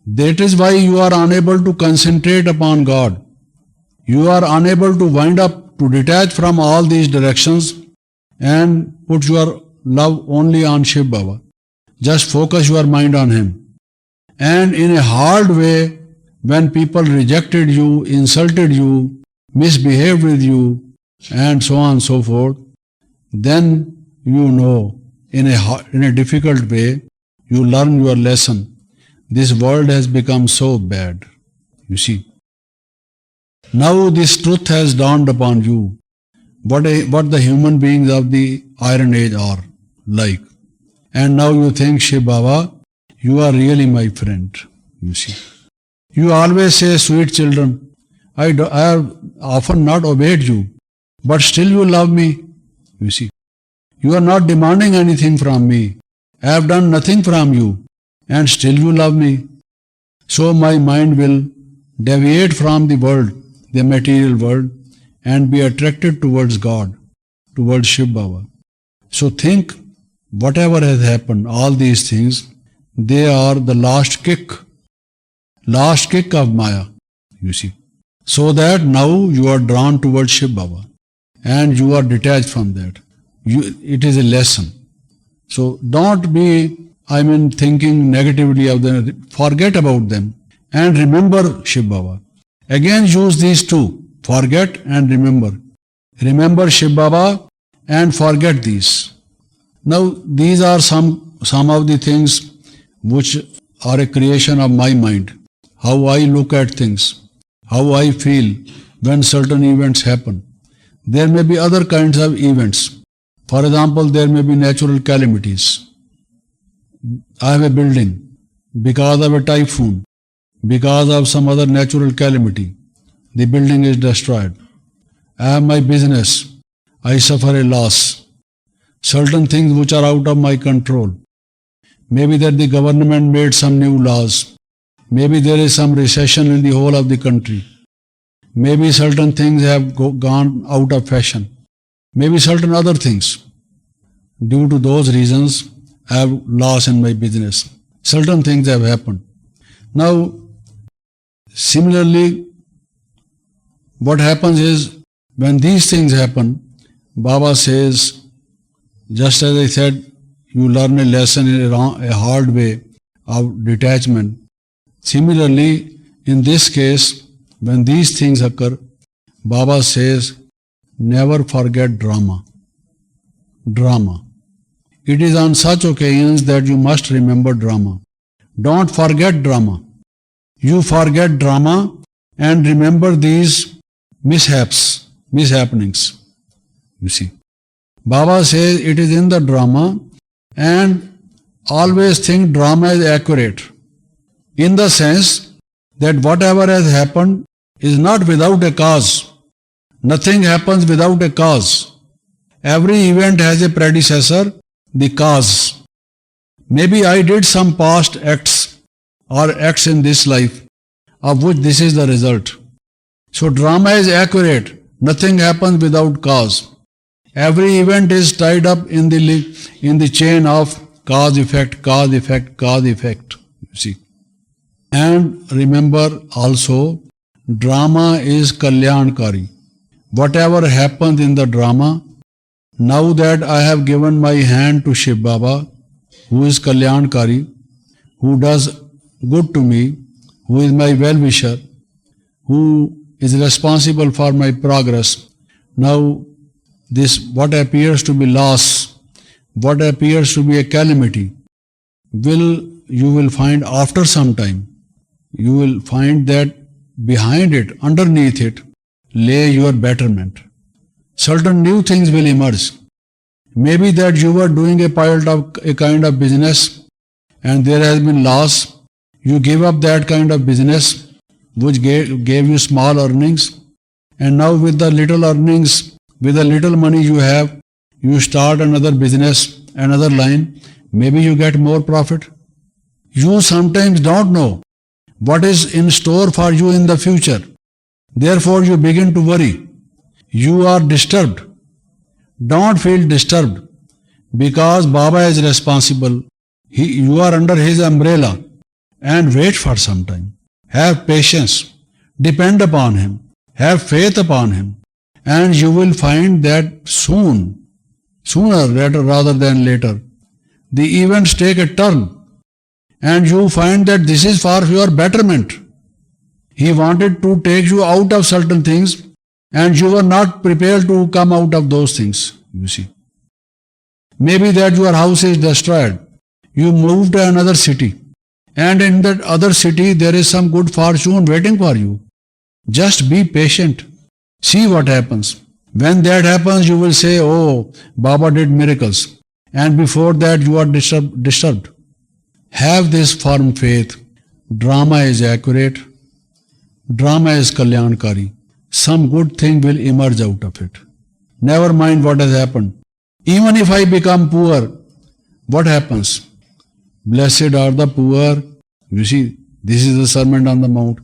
That is why you are unable to concentrate upon God. You are unable to wind up, to detach from all these directions and put your love only on Shiv Baba. Just focus your mind on Him. And in a hard way, when people rejected you, insulted you, misbehaved with you, and so on and so forth, then you know, in a difficult way, you learn your lesson. This world has become so bad, you see. Now this truth has dawned upon you, what the human beings of the Iron Age are like. And now you think, Shiv Baba, you are really my friend, you see. You always say, sweet children, I have often not obeyed you, but still you love me, you see. You are not demanding anything from me. I have done nothing from you, and still you love me. So my mind will deviate from the world, the material world, and be attracted towards God, towards Shiv Baba. So think, whatever has happened, all these things, they are the last kick of Maya, you see. So that now you are drawn towards Shiv Baba, and you are detached from that. It is a lesson. So don't be, thinking negatively of them. Forget about them and remember Shiv Baba. Again use these two, forget and remember. Remember Shiv Baba and forget these. Now these are some of the things which are a creation of my mind. How I look at things, how I feel when certain events happen. There may be other kinds of events. For example, there may be natural calamities. I have a building because of a typhoon, because of some other natural calamity. The building is destroyed. I have my business. I suffer a loss. Certain things which are out of my control. Maybe that the government made some new laws. Maybe there is some recession in the whole of the country. Maybe certain things have gone out of fashion. Maybe certain other things. Due to those reasons, I have loss in my business. Certain things have happened. Now, similarly, what happens is, when these things happen, Baba says, just as I said, you learn a lesson in a hard way of detachment. Similarly, in this case, when these things occur, Baba says, never forget drama. Drama. It is on such occasions that you must remember drama. Don't forget drama. You forget drama and remember these mishappenings. You see. Baba says it is in the drama, and always think drama is accurate. In the sense that whatever has happened is not without a cause. Nothing happens without a cause. Every event has a predecessor, the cause. Maybe I did some past acts or acts in this life, of which this is the result. So drama is accurate. Nothing happens without cause. Every event is tied up in the chain of cause, effect, cause, effect, cause, effect. You see. And remember also, drama is kalyankari. Whatever happens in the drama, now that I have given my hand to Shiv Baba, who is kalyankari, who does good to me, who is my well-wisher, who is responsible for my progress. Now, this what appears to be loss, what appears to be a calamity, will you will find after some time, you will find that behind it, underneath it, lay your betterment. Certain new things will emerge. Maybe that you were doing a kind of business and there has been loss. You give up that kind of business which gave you small earnings, and now with the little earnings, with the little money you have, you start another business, another line. Maybe you get more profit. You sometimes don't know what is in store for you in the future. Therefore, you begin to worry. You are disturbed. Don't feel disturbed because Baba is responsible. You are under his umbrella, and wait for some time. Have patience. Depend upon him. Have faith upon him. And you will find that sooner rather than later, the events take a turn. And you find that this is for your betterment. He wanted to take you out of certain things, and you were not prepared to come out of those things, you see. Maybe that your house is destroyed. You moved to another city, and in that other city there is some good fortune waiting for you. Just be patient. See what happens. When that happens, you will say, oh, Baba did miracles. And before that, you are disturbed. Have this firm faith. Drama is accurate. Drama is kalyankari. Some good thing will emerge out of it. Never mind what has happened. Even if I become poor, what happens? Blessed are the poor. You see, this is the Sermon on the Mount.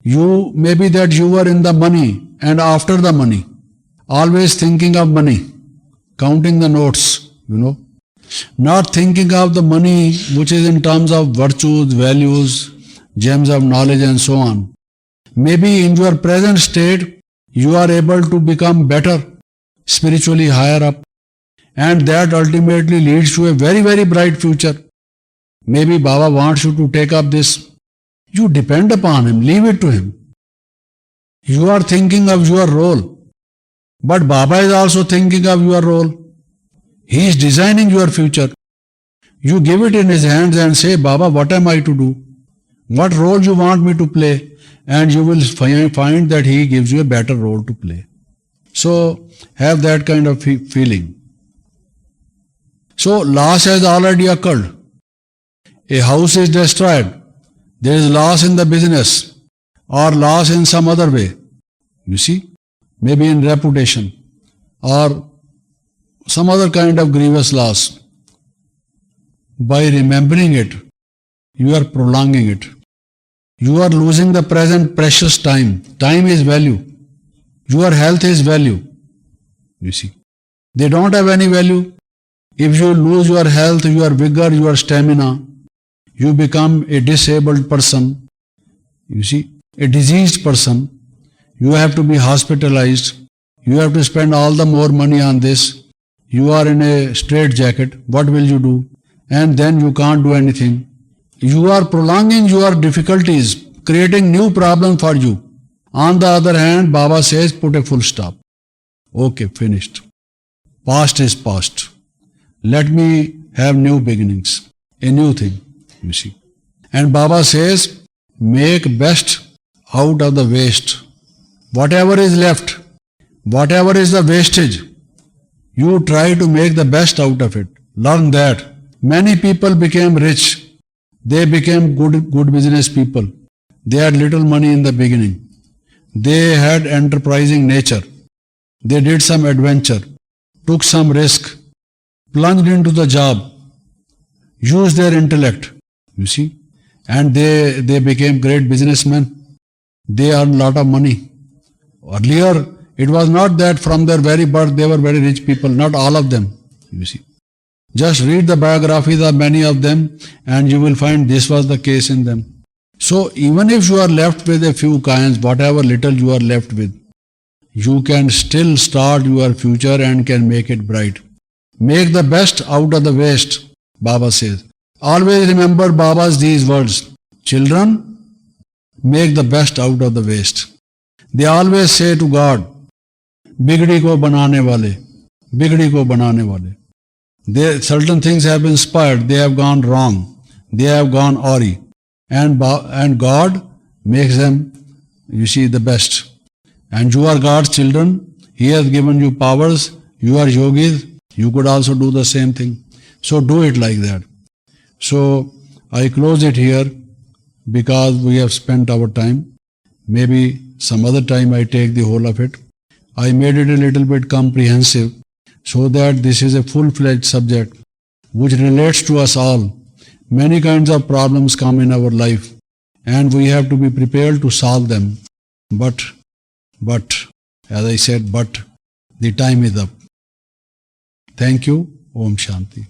You, maybe that you were in the money and after the money, always thinking of money, counting the notes, not thinking of the money which is in terms of virtues, values, gems of knowledge and so on. Maybe in your present state, you are able to become better, spiritually higher up, and that ultimately leads to a very, very bright future. Maybe Baba wants you to take up this. You depend upon him, leave it to him. You are thinking of your role, but Baba is also thinking of your role. He is designing your future. You give it in his hands and say, Baba, what am I to do? What role you want me to play? And you will find that he gives you a better role to play. So, have that kind of feeling. So, loss has already occurred. A house is destroyed. There is loss in the business or loss in some other way. You see, maybe in reputation or some other kind of grievous loss. By remembering it, you are prolonging it. You are losing the present precious time. Time is value. Your health is value. You see, they don't have any value. If you lose your health, your vigor, your stamina, you become a disabled person, you see, a diseased person. You have to be hospitalized. You have to spend all the more money on this. You are in a straitjacket. What will you do? And then you can't do anything. You are prolonging your difficulties, creating new problems for you. On the other hand, Baba says, put a full stop. Okay, finished. Past is past. Let me have new beginnings, a new thing. You see. And Baba says, make best out of the waste. Whatever is left, whatever is the wastage, you try to make the best out of it. Learn that. Many people became rich. They became good business people. They had little money in the beginning. They had enterprising nature. They did some adventure, took some risk, plunged into the job, used their intellect. You see, and they became great businessmen. They earned a lot of money. Earlier, it was not that from their very birth they were very rich people, not all of them, you see. Just read the biographies of many of them and you will find this was the case in them. So even if you are left with a few coins, whatever little you are left with, you can still start your future and can make it bright. Make the best out of the waste, Baba says. Always remember Baba's these words. Children, make the best out of the waste. They always say to God, Bigdi ko banane wale, Bigdi ko banane wale. Certain things have been spoiled, they have gone wrong. they have gone awry. And God makes them, you see, the best. And you are God's children. He has given you powers. You are yogis. You could also do the same thing. So do it like that. So I close it here because we have spent our time. Maybe some other time I take the whole of it. I made it a little bit comprehensive so that this is a full-fledged subject which relates to us all. Many kinds of problems come in our life and we have to be prepared to solve them. But, as I said, the time is up. Thank you. Om Shanti.